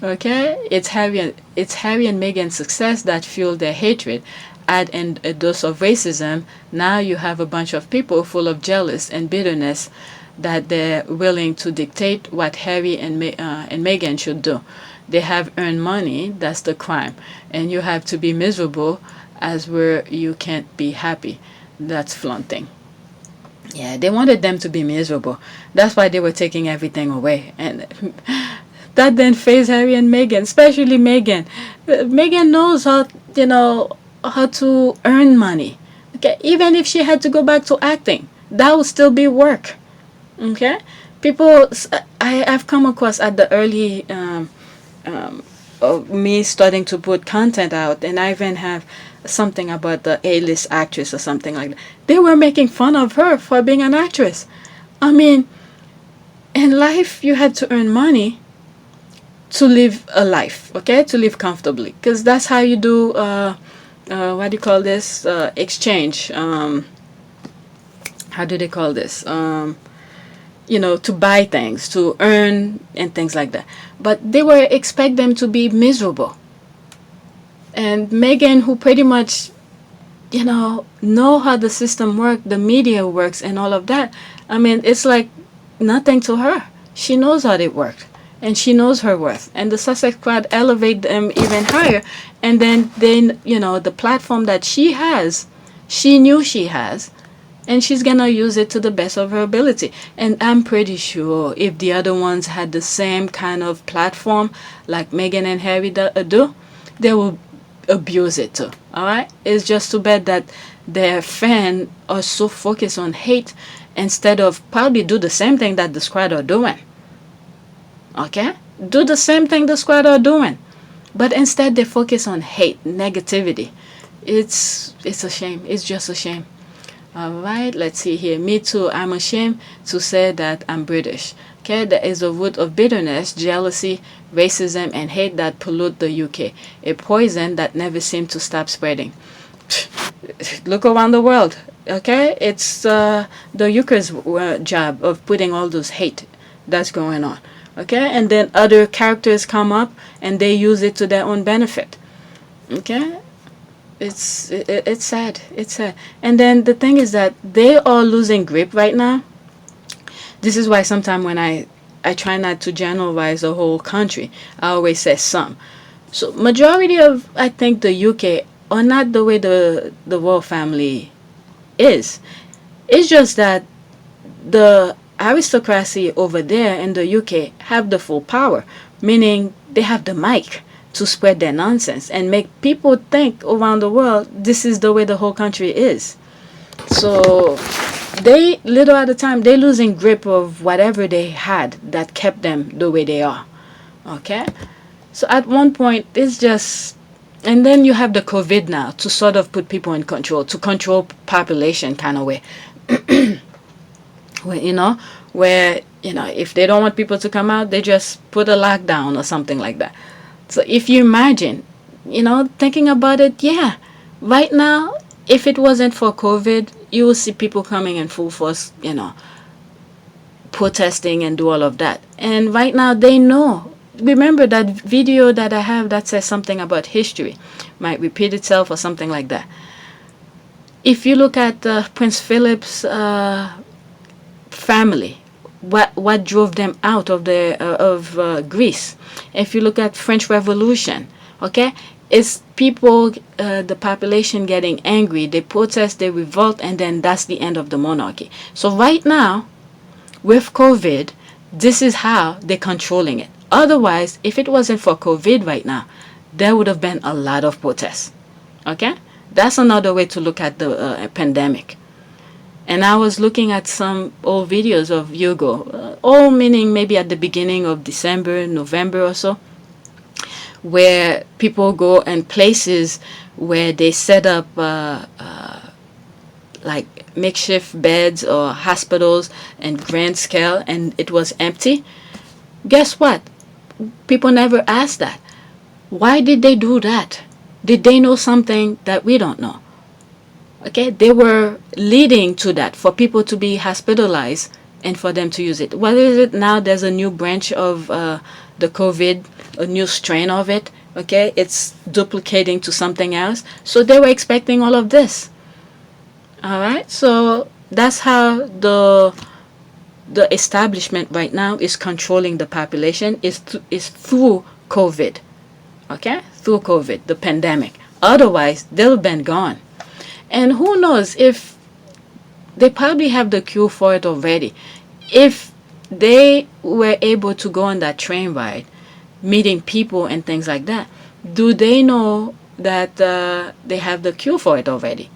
Okay, it's Harry and Meghan's success that fueled their hatred. Add in a dose of racism, now you have a bunch of people full of jealous and bitterness that they're willing to dictate what Harry and Meghan should do. They have earned money, that's the crime, and you have to be miserable as where you can't be happy. That's flaunting. Yeah, they wanted them to be miserable. That's why they were taking everything away. And that then fazed Harry and Meghan, especially Meghan. Meghan knows how to earn money. Okay, even if she had to go back to acting, that would still be work. Okay, people, I've come across at the early of me starting to put content out, and I even have something about the A-list actress or something like that. They were making fun of her for being an actress. I mean, in life, you have to earn money to live a life, okay? To live comfortably. Because that's how you do, what do you call this? Exchange. How do they call this? To buy things, to earn and things like that. But they were expect them to be miserable. And Meghan, who pretty much, know how the system works, the media works and all of that. I mean, it's like nothing to her. She knows how it works. And she knows her worth. And the Sussex crowd elevate them even higher. And then, the platform that she has, she knew she has. And she's going to use it to the best of her ability. And I'm pretty sure if the other ones had the same kind of platform like Meghan and Harry do, they will abuse it too. All right? It's just too bad that their fans are so focused on hate instead of probably do the same thing that the squad are doing. Okay? Do the same thing the squad are doing. But instead they focus on hate, negativity. It's a shame. It's just a shame. All right, let's see here. Me too. I'm ashamed to say that I'm British. Okay, there is a root of bitterness, jealousy, racism, and hate that pollute the UK. A poison that never seemed to stop spreading. Look around the world. Okay, it's the UK's job of putting all those hate that's going on. Okay, and then other characters come up and they use it to their own benefit. Okay. It's sad. It's sad. And then the thing is that they are losing grip right now. This is why sometimes when I try not to generalize the whole country, I always say some. So majority of, I think, the UK are not the way the royal family is. It's just that the aristocracy over there in the UK have the full power, meaning they have the mic to spread their nonsense and make people think around the world this is the way the whole country is. So they, little at a time, they're losing grip of whatever they had that kept them the way they are. Okay? So at one point, it's just... And then you have the COVID now to sort of put people in control, to control population kind of way. Where, if they don't want people to come out, they just put a lockdown or something like that. So if you imagine, thinking about it, yeah, right now, if it wasn't for COVID, you will see people coming in full force, protesting and do all of that. And right now, they know. Remember that video that I have that says something about history might repeat itself or something like that. If you look at Prince Philip's family, what drove them out of Greece? If you look at French Revolution, okay, it's people, the population getting angry, they protest, they revolt, and then that's the end of the monarchy. So right now, with COVID, this is how they're controlling it. Otherwise, if it wasn't for COVID right now, there would have been a lot of protests. Okay, that's another way to look at the pandemic. And I was looking at some old videos of Hugo, all meaning maybe at the beginning of December, November or so, where people go and places where they set up like makeshift beds or hospitals and grand scale, and it was empty. Guess what? People never asked that. Why did they do that? Did they know something that we don't know? Okay, they were leading to that, for people to be hospitalized and for them to use it. What is it now? There's a new branch of the COVID, a new strain of it. Okay, it's duplicating to something else. So they were expecting all of this. All right, so that's how the establishment right now is controlling the population, is through COVID. Okay, through COVID, the pandemic. Otherwise, they'll have been gone. And who knows if they probably have the cure for it already. If they were able to go on that train ride, meeting people and things like that, do they know that they have the cure for it already?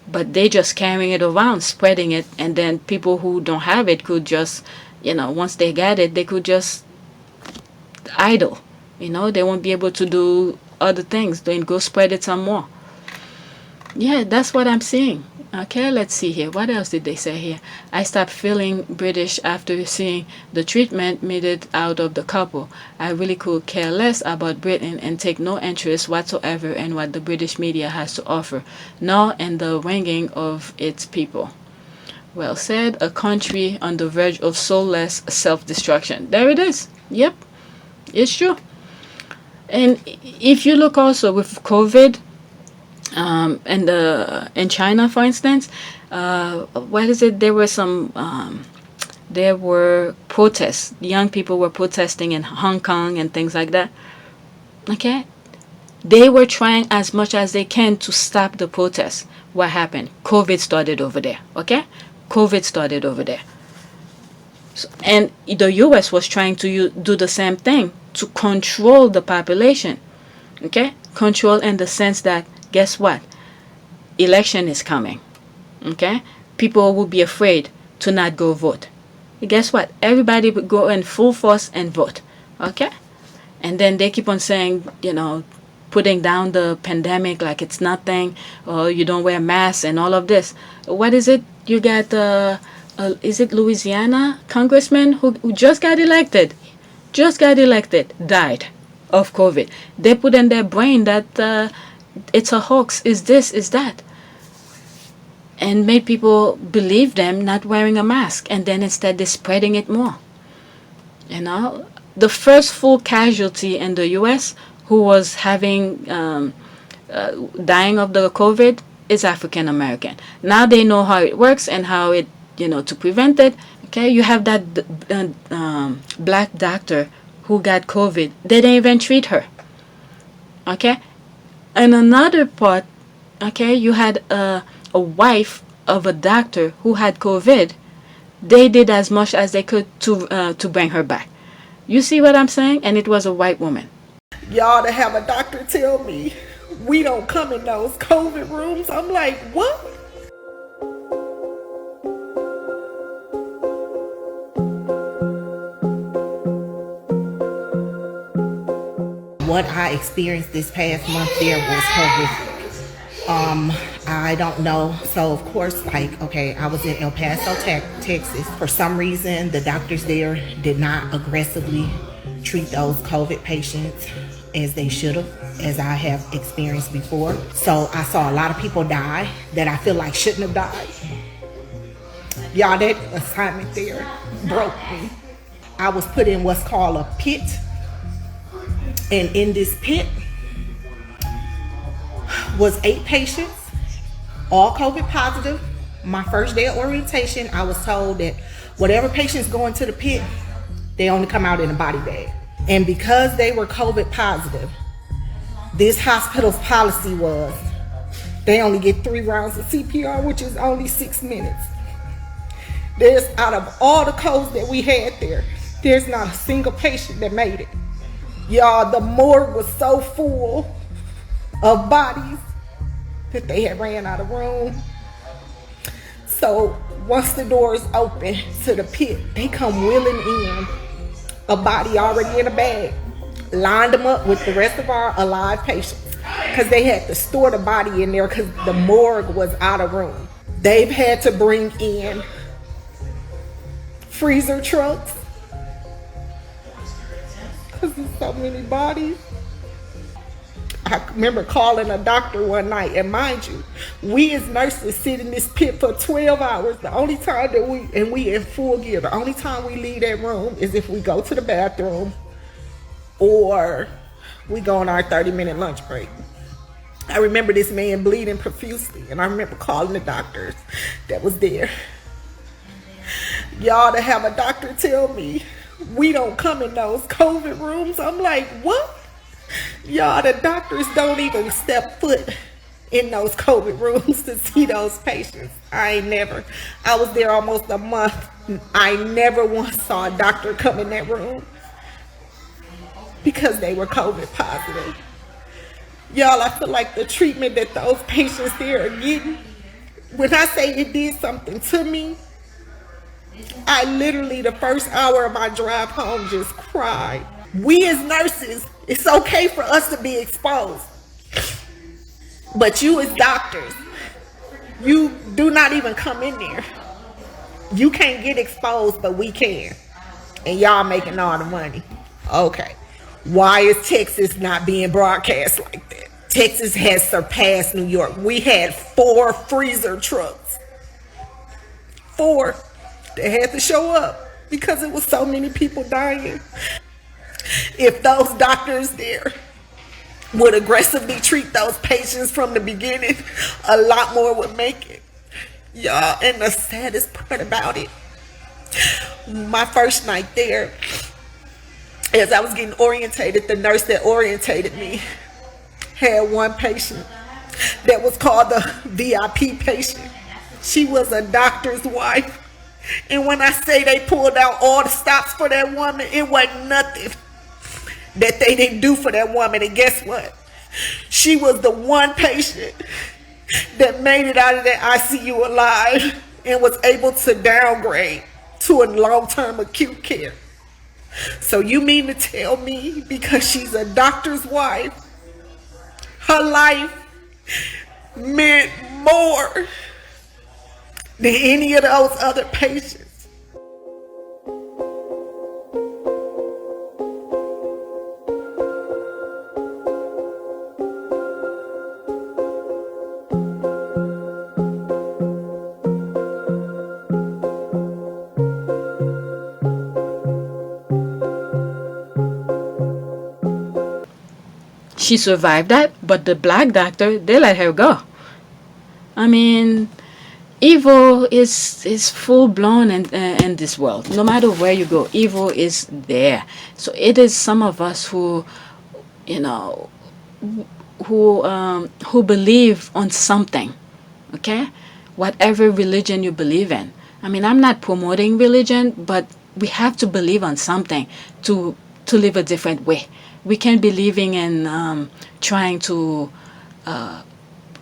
But they just carrying it around, spreading it, and then people who don't have it could just, once they get it, they could just idle. They won't be able to do other things, then go spread it some more. Yeah, that's what I'm seeing. Okay, let's see here. What else did they say here? I stopped feeling British after seeing the treatment meted out of the couple. I really could care less about Britain and take no interest whatsoever in what the British media has to offer, nor in the wrangling of its people. Well said. A country on the verge of soulless self-destruction. There it is. Yep, it's true. And if you look also with COVID, in China, for instance, what is it? There were protests. Young people were protesting in Hong Kong and things like that. Okay, they were trying as much as they can to stop the protests. What happened? COVID started over there. Okay, COVID started over there. So, and the U.S. was trying to do the same thing to control the population. Okay, control in the sense that, guess what? Election is coming. Okay? People will be afraid to not go vote. Guess what? Everybody would go in full force and vote. Okay? And then they keep on saying, putting down the pandemic like it's nothing, or you don't wear masks and all of this. What is it? You got, is it Louisiana congressman who just got elected? Died of COVID. They put in their brain that it's a hoax, is this, is that, and made people believe them not wearing a mask, and then instead they're spreading it more. The first full casualty in the US who was having dying of the COVID is African American. Now they know how it works and how it, to prevent it. Okay, you have that black doctor who got COVID. They didn't even treat her. Okay. And another part, okay, you had a wife of a doctor who had COVID. They did as much as they could to bring her back. You see what I'm saying? And it was a white woman. Y'all to have a doctor tell me we don't come in those COVID rooms. I'm like, what? What I experienced this past month there was horrific. I don't know. So of course, I was in El Paso, Texas. For some reason, the doctors there did not aggressively treat those COVID patients as they should have, as I have experienced before. So I saw a lot of people die that I feel like shouldn't have died. Y'all, that assignment there broke me. I was put in what's called a pit. And in this pit was 8 patients, all COVID positive. My first day of orientation, I was told that whatever patients go into the pit, they only come out in a body bag. And because they were COVID positive, this hospital's policy was they only get 3 rounds of CPR, which is only 6 minutes. Out of all the codes that we had there, there's not a single patient that made it. Y'all, the morgue was so full of bodies that they had ran out of room. So once the doors open to the pit, they come wheeling in a body already in a bag, lined them up with the rest of our alive patients, because they had to store the body in there because the morgue was out of room. They've had to bring in freezer trucks because there's so many bodies. I remember calling a doctor one night, and mind you, we as nurses sit in this pit for 12 hours. The only time that we in full gear, the only time we leave that room is if we go to the bathroom or we go on our 30-minute lunch break. I remember this man bleeding profusely, and I remember calling the doctors that was there. Y'all, to have a doctor tell me we don't come in those COVID rooms, I'm like, what? Y'all, the doctors don't even step foot in those COVID rooms to see those patients. I was there almost a month. I never once saw a doctor come in that room because they were COVID positive. Y'all, I feel like the treatment that those patients there are getting, when I say it did something to me, I literally, the first hour of my drive home, just cried. We as nurses, it's okay for us to be exposed. But you as doctors, you do not even come in there. You can't get exposed, but we can. And y'all making all the money. Okay. Why is Texas not being broadcast like that? Texas has surpassed New York. We had 4 freezer trucks. 4 that had to show up because it was so many people dying. If those doctors there would aggressively treat those patients from the beginning, a lot more would make it. Y'all, and the saddest part about it, my first night there, as I was getting orientated, the nurse that orientated me had one patient that was called the VIP patient. She was a doctor's wife. And when I say they pulled out all the stops for that woman, it wasn't nothing that they didn't do for that woman. And guess what? She was the one patient that made it out of that ICU alive and was able to downgrade to a long-term acute care. So you mean to tell me because she's a doctor's wife, her life meant more than any of those other patients? She survived that, but the black doctor, they let her go. I mean, evil is full blown in this world. No matter where you go, evil is there. So it is some of us who, you know, who believe on something. Okay, whatever religion you believe in. I mean, I'm not promoting religion, but we have to believe on something to live a different way. We can't be living in trying to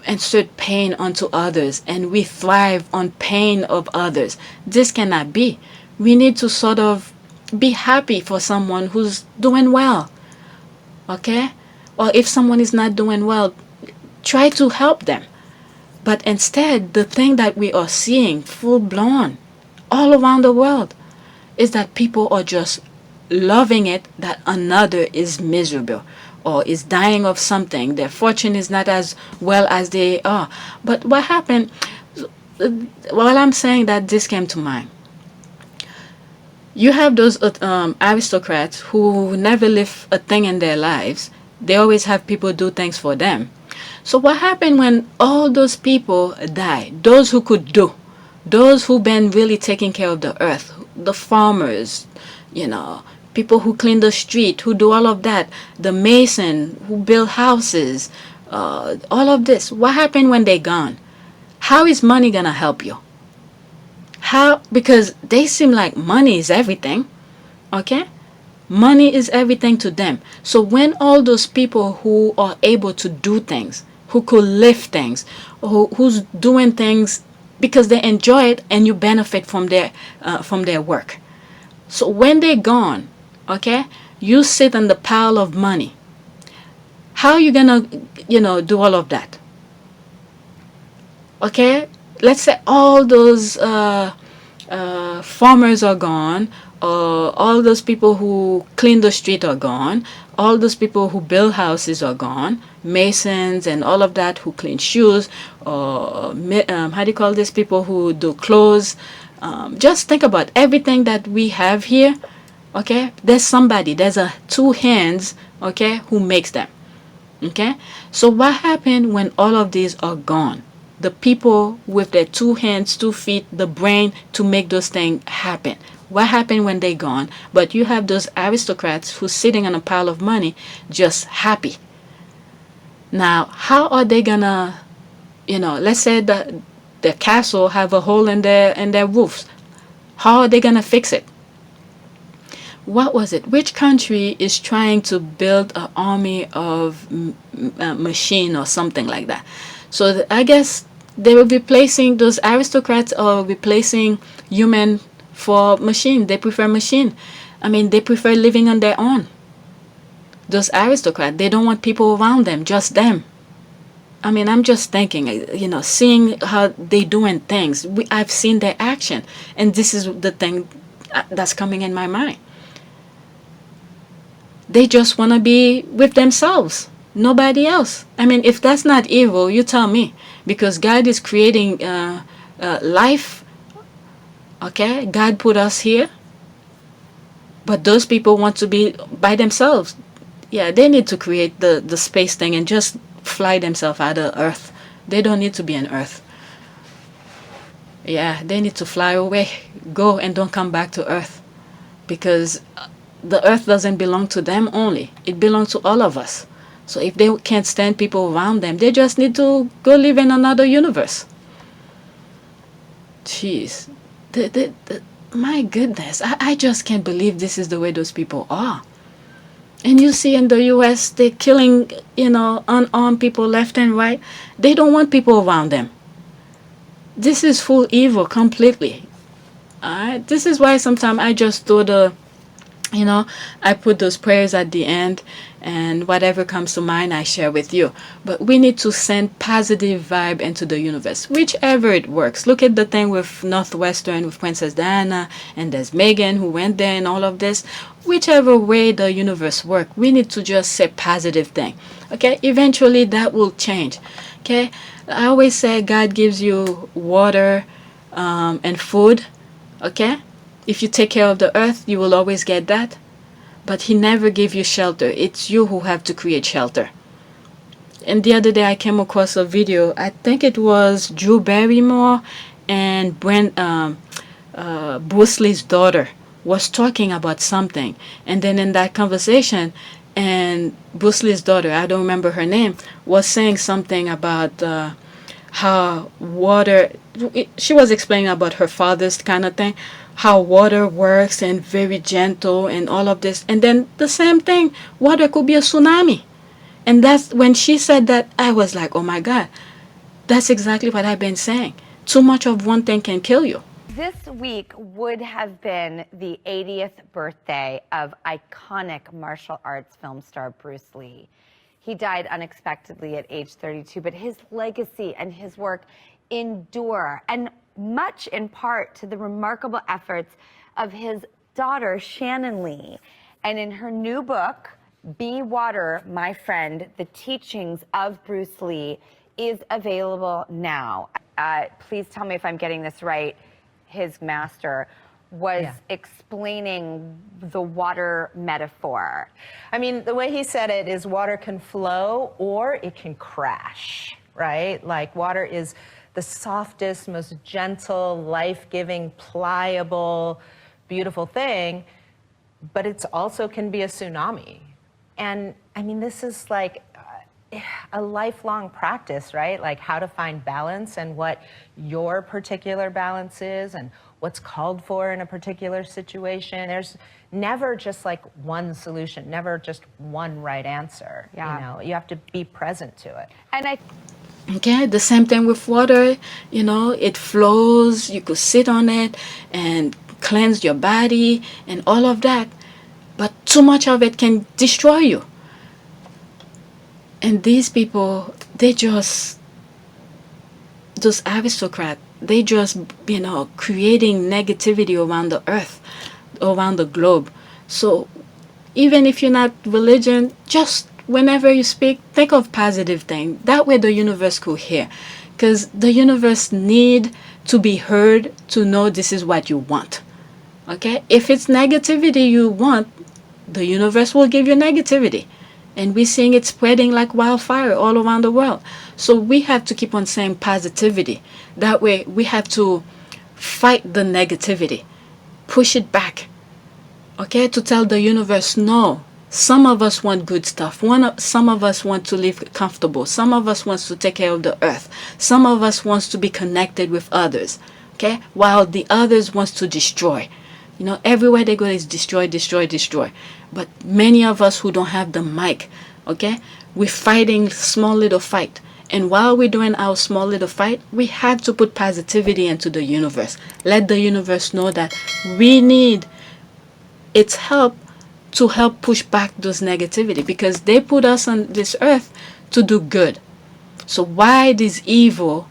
insert pain onto others, and we thrive on pain of others. This cannot be. We need to sort of be happy for someone who's doing well. Okay? Or if someone is not doing well, try to help them. But instead, the thing that we are seeing full blown all around the world is that people are just loving it that another is miserable or is dying of something. Their fortune is not as well as they are. But what happened, while I'm saying that, this came to mind. You have those aristocrats who never live a thing in their lives. They always have people do things for them. So what happened when all those people died? Those who could do, those who been really taking care of the earth, the farmers, you know, people who clean the street, who do all of that, the mason who build houses, all of this. What happened when they gone? How is money gonna help you? How? Because they seem like money is everything. Okay? Money is everything to them. So when all those people who are able to do things, who could lift things, who's doing things because they enjoy it and you benefit from their work. So when they're gone, okay, you sit on the pile of money. How are you gonna, do all of that? Okay, let's say all those farmers are gone, All those people who clean the street are gone. All those people who build houses are gone. Masons and all of that who clean shoes, or how do you call this? People who do clothes. Just think about everything that we have here. Okay, there's a two hands, okay, who makes them. Okay, so what happened when all of these are gone? The people with their two hands, 2 feet, the brain to make those things happen. What happened when they gone? But you have those aristocrats who's sitting on a pile of money, just happy. Now, how are they gonna, let's say the castle have a hole in their roofs. How are they gonna fix it? What was it? Which country is trying to build an army of machine or something like that? So I guess they will be replacing those aristocrats or replacing human for machine. They prefer machine. I mean, they prefer living on their own. Those aristocrats, they don't want people around them, just them. I mean, I'm just thinking, seeing how they doing things. I've seen their action, and this is the thing that's coming in my mind. They just want to be with themselves, nobody else. I mean, if that's not evil, you tell me. Because God is creating life. Okay, God put us here. But those people want to be by themselves. Yeah, they need to create the space thing and just fly themselves out of Earth. They don't need to be on Earth. Yeah, they need to fly away. Go and don't come back to Earth. Because the Earth doesn't belong to them only. It belongs to all of us. So if they can't stand people around them, they just need to go live in another universe. Jeez. My goodness. I just can't believe this is the way those people are. And you see in the US, they're killing, unarmed people left and right. They don't want people around them. This is full evil completely. Alright? This is why sometimes I just do I put those prayers at the end, and whatever comes to mind, I share with you. But we need to send positive vibe into the universe, whichever it works. Look at the thing with Northwestern, with Princess Diana, and there's Meghan who went there and all of this. Whichever way the universe works, we need to just say positive thing. Okay, eventually that will change. Okay, I always say God gives you water and food. Okay. If you take care of the earth, you will always get that. But he never gave you shelter. It's you who have to create shelter. And the other day I came across a video. I think it was Drew Barrymore and Bruce Lee's daughter was talking about something. And then in that conversation, and Bruce Lee's daughter, I don't remember her name, was saying something about how water, she was explaining about her father's kind of thing, how water works and very gentle and all of this. And then the same thing, water could be a tsunami. And that's when she said that, I was like, oh my God, that's exactly what I've been saying. Too much of one thing can kill you. This week would have been the 80th birthday of iconic martial arts film star Bruce Lee. He died unexpectedly at age 32, but his legacy and his work endure, and much in part to the remarkable efforts of his daughter, Shannon Lee. And in her new book, Be Water, My Friend, The Teachings of Bruce Lee, is available now. Please tell me if I'm getting this right. His master was explaining the water metaphor. I mean, the way he said it is water can flow or it can crash, right? Like water is the softest, most gentle, life-giving, pliable, beautiful thing, but it's also can be a tsunami. And I mean, this is like a lifelong practice, right? Like how to find balance and what your particular balance is and what's called for in a particular situation. There's never just like one solution, never just one right answer. Yeah. You have to be present to it. And Okay, the same thing with water, it flows, you could sit on it and cleanse your body and all of that. But too much of it can destroy you. And these people, those aristocrats, they just, creating negativity around the earth. around the globe. So even if you're not religion, just whenever you speak, think of positive thing. That way the universe could hear. Because the universe need to be heard to know this is what you want. Okay? If it's negativity you want, the universe will give you negativity. And we're seeing it spreading like wildfire all around the world. So we have to keep on saying positivity. That way we have to fight the negativity. Push it back. Okay? To tell the universe no. Some of us want good stuff. Some of us want to live comfortable. Some of us wants to take care of the earth. Some of us wants to be connected with others. Okay? While the others wants to destroy. You know, everywhere they go is destroy, destroy, destroy. But many of us who don't have the mic, okay, we're fighting small little fight. And while we're doing our small little fight, we have to put positivity into the universe. Let the universe know that we need its help to help push back those negativity, because they put us on this earth to do good. So why this evil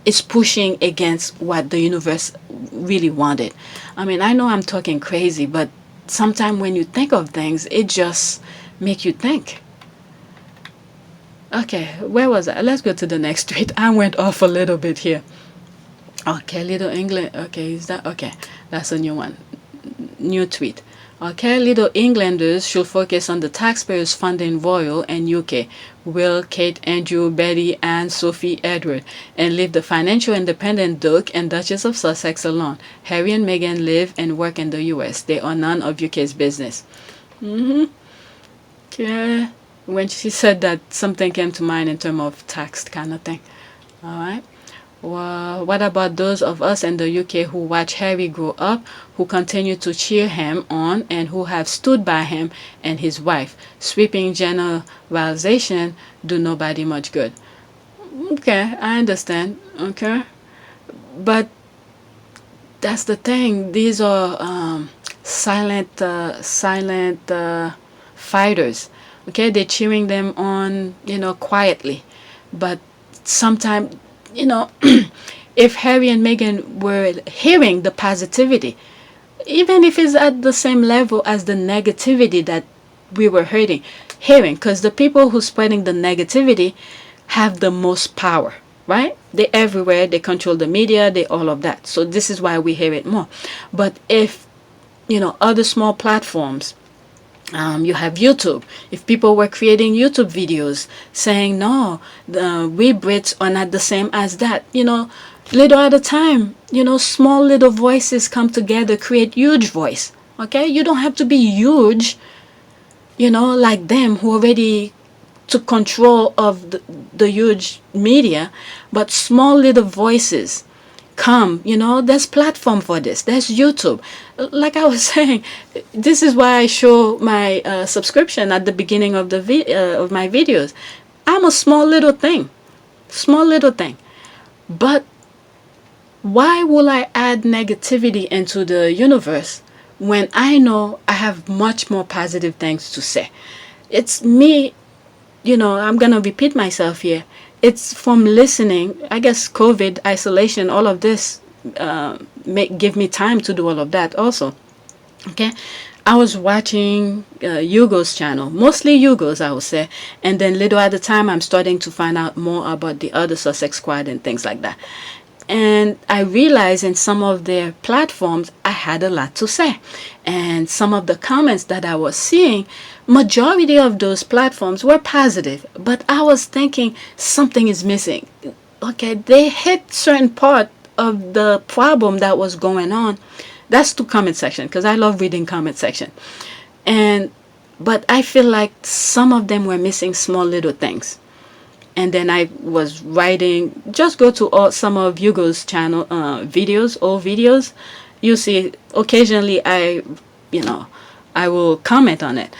is pushing against what the universe really wanted? I mean, I know I'm talking crazy, but sometimes when you think of things, it just make you think. Okay, where was I? Let's go to the next tweet. I went off a little bit here. Okay, Little England. Okay, is that okay? That's a new one. New tweet. Okay, Little Englanders should focus on the taxpayers funding Royal and UK, Will, Kate, Andrew, Betty, Anne, Sophie, Edward, and leave the financial independent Duke and Duchess of Sussex alone. Harry and Meghan live and work in the US. They are none of UK's business. Okay. When she said that, something came to mind in terms of tax kind of thing. All right. Well, what about those of us in the UK who watch Harry grow up, who continue to cheer him on, and who have stood by him and his wife? Sweeping generalization do nobody much good. Okay, I understand. Okay, but that's the thing. These are silent fighters. Okay, they're cheering them on, quietly, but sometimes. If Harry and Meghan were hearing the positivity, even if it's at the same level as the negativity that we were hearing, because the people who spreading the negativity have the most power, right? They're everywhere, they control the media, they all of that. So this is why we hear it more. But if, other small platforms, you have YouTube. If people were creating YouTube videos saying, no, we Brits are not the same as that, little at a time, small little voices come together, create huge voice. Okay? You don't have to be huge, like them who already took control of the huge media, but small little voices come, there's platform for this. There's YouTube. Like I was saying, this is why I show my subscription at the beginning of of my videos. I'm a small little thing, but why will I add negativity into the universe when I know I have much more positive things to say? It's me, I'm gonna repeat myself here. It's from listening. I guess COVID, isolation, all of this give me time to do all of that also. Okay, I was watching Hugo's channel, mostly Hugo's, I would say, and then little at a time I'm starting to find out more about the other Sussex Squad and things like that. And I realized in some of their platforms I had a lot to say, and some of the comments that I was seeing, majority of those platforms were positive, but I was thinking something is missing. Okay, they hit certain part of the problem that was going on. That's the comment section, because I love reading comment section, but I feel like some of them were missing small little things. And then I was writing, just go to some of Hugo's channel videos, old videos. You see, occasionally I will comment on it.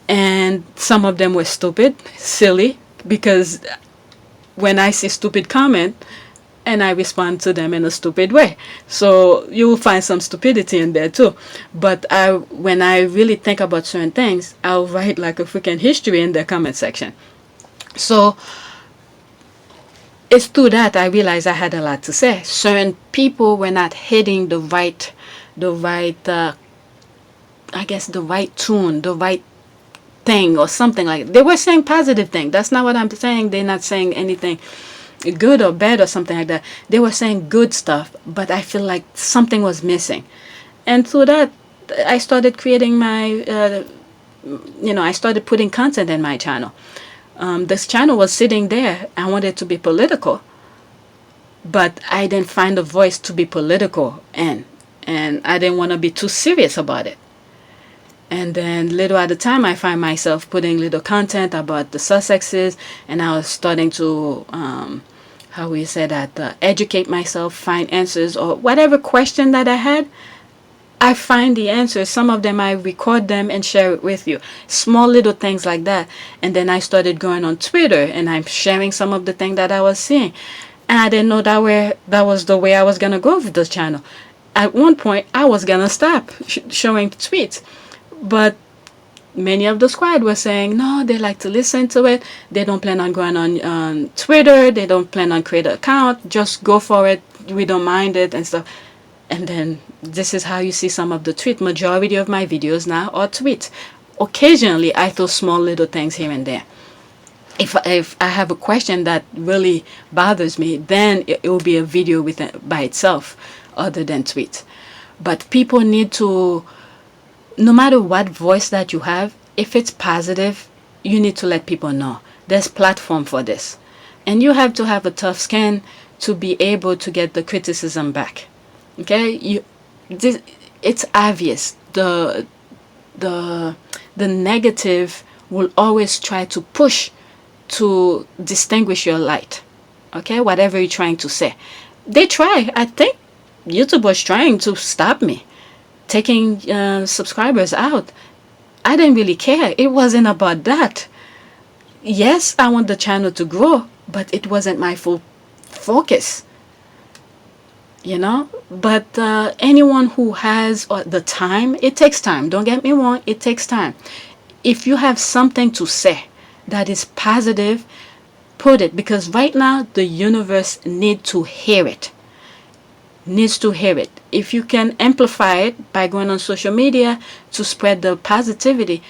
And some of them were stupid, silly, because when I see stupid comment, and I respond to them in a stupid way. So you will find some stupidity in there too. But when I really think about certain things, I'll write like a freaking history in the comment section. So it's through that I realized I had a lot to say. Certain people were not hitting the right I guess, the right tune, the right thing or something like that. They were saying positive thing. That's not what I'm saying. They're not saying anything good or bad or something like that. They were saying good stuff, but I feel like something was missing. And through that, I started creating my, I started putting content in my channel. This channel was sitting there. I wanted to be political, but I didn't find a voice to be political in. And I didn't want to be too serious about it. And then little at a time, I find myself putting little content about the Sussexes, and I was starting to, how we say that, educate myself, find answers, or whatever question that I had, I find the answers. Some of them I record them and share it with you. Small little things like that. And then I started going on Twitter, and I'm sharing some of the things that I was seeing. And I didn't know that was the way I was going to go with this channel. At one point, I was going to stop showing tweets. But many of the squad were saying, no, they like to listen to it. They don't plan on going on Twitter. They don't plan on create an account. Just go for it. We don't mind it and stuff. And then this is how you see some of the tweets. Majority of my videos now are tweets. Occasionally, I throw small little things here and there. If I have a question that really bothers me, then it will be a video by itself other than tweets. But people need to, no matter what voice that you have, if it's positive, you need to let people know. There's platform for this. And you have to have a tough skin to be able to get the criticism back. Okay? It's obvious. The negative will always try to push to distinguish your light. Okay? Whatever you're trying to say. They try. I think YouTube was trying to stop me taking subscribers out. I didn't really care. It wasn't about that. Yes, I want the channel to grow, but it wasn't my full focus. But anyone who has the time, it takes time. Don't get me wrong, it takes time. If you have something to say that is positive, put it, because right now the universe needs to hear it. If you can amplify it by going on social media to spread the positivity,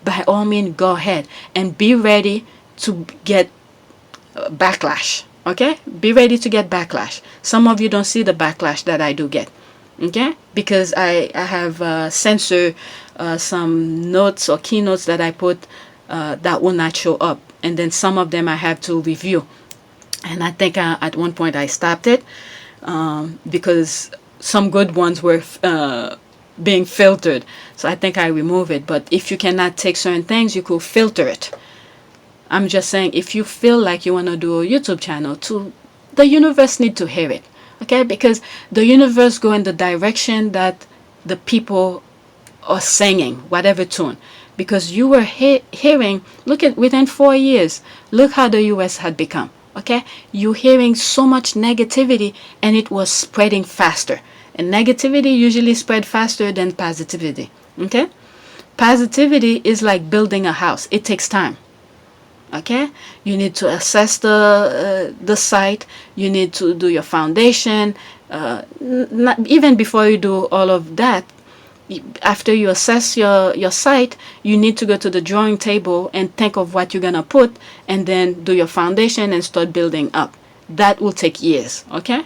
by all means, go ahead and be ready to get backlash. Okay? Be ready to get backlash. Some of you don't see the backlash that I do get. Okay? Because I have censored some notes or keynotes that I put that will not show up. And then some of them I have to review. And I think at one point I stopped it. Because some good ones were being filtered. So I think I remove it. But if you cannot take certain things, you could filter it. I'm just saying, if you feel like you want to do a YouTube channel, the universe need to hear it. Okay? Because the universe go in the direction that the people are singing, whatever tune. Because you were hearing, look at within 4 years, look how the US had become. Okay, you're hearing so much negativity, and it was spreading faster. And negativity usually spread faster than positivity. Okay, positivity is like building a house. It takes time. Okay, you need to assess the site. You need to do your foundation. Even before you do all of that, after you assess your site, you need to go to the drawing table and think of what you're going to put, and then do your foundation and start building up. That will take years, okay?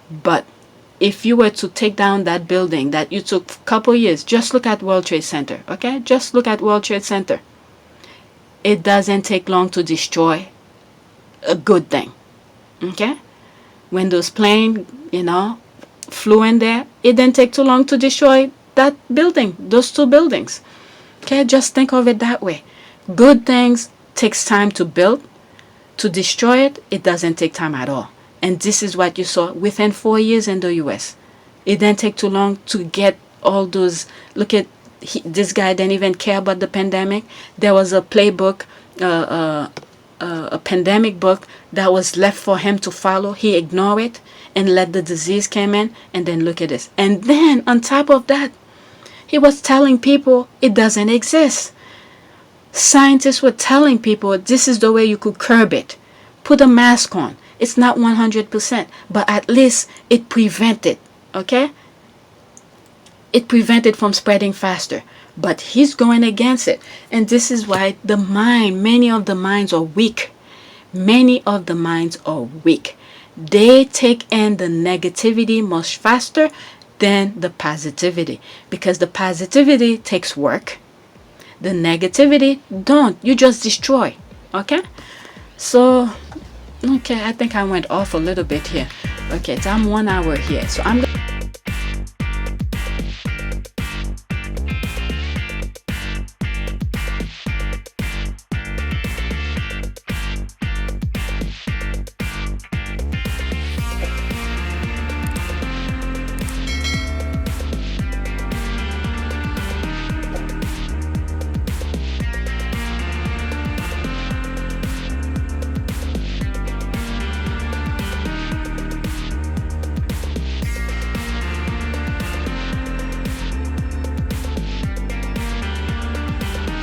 But if you were to take down that building that you took a couple years, just look at World Trade Center, okay? Just look at World Trade Center. It doesn't take long to destroy a good thing, okay? When those planes, flew in there, it didn't take too long to destroy that building, those two buildings. Okay, just think of it that way. Good things takes time to build. To destroy it, it doesn't take time at all. And this is what you saw within 4 years in the US. It didn't take too long to get all those. Look at this guy didn't even care about the pandemic. There was a playbook, a pandemic book that was left for him to follow. He ignored it and let the disease come in. And then look at this. And then on top of that, he was telling people it doesn't exist. Scientists were telling people this is the way you could curb it. Put a mask on. It's not 100%, but at least it prevented. Okay? it prevents it from spreading faster. But he's going against it. And this is why the mind, many of the minds are weak. Many of the minds are weak. They take in the negativity much faster than the positivity, because the positivity takes work. The negativity don't. You just destroy. Okay? So, okay, I think I went off a little bit here. Okay, so I'm 1 hour here. So I'm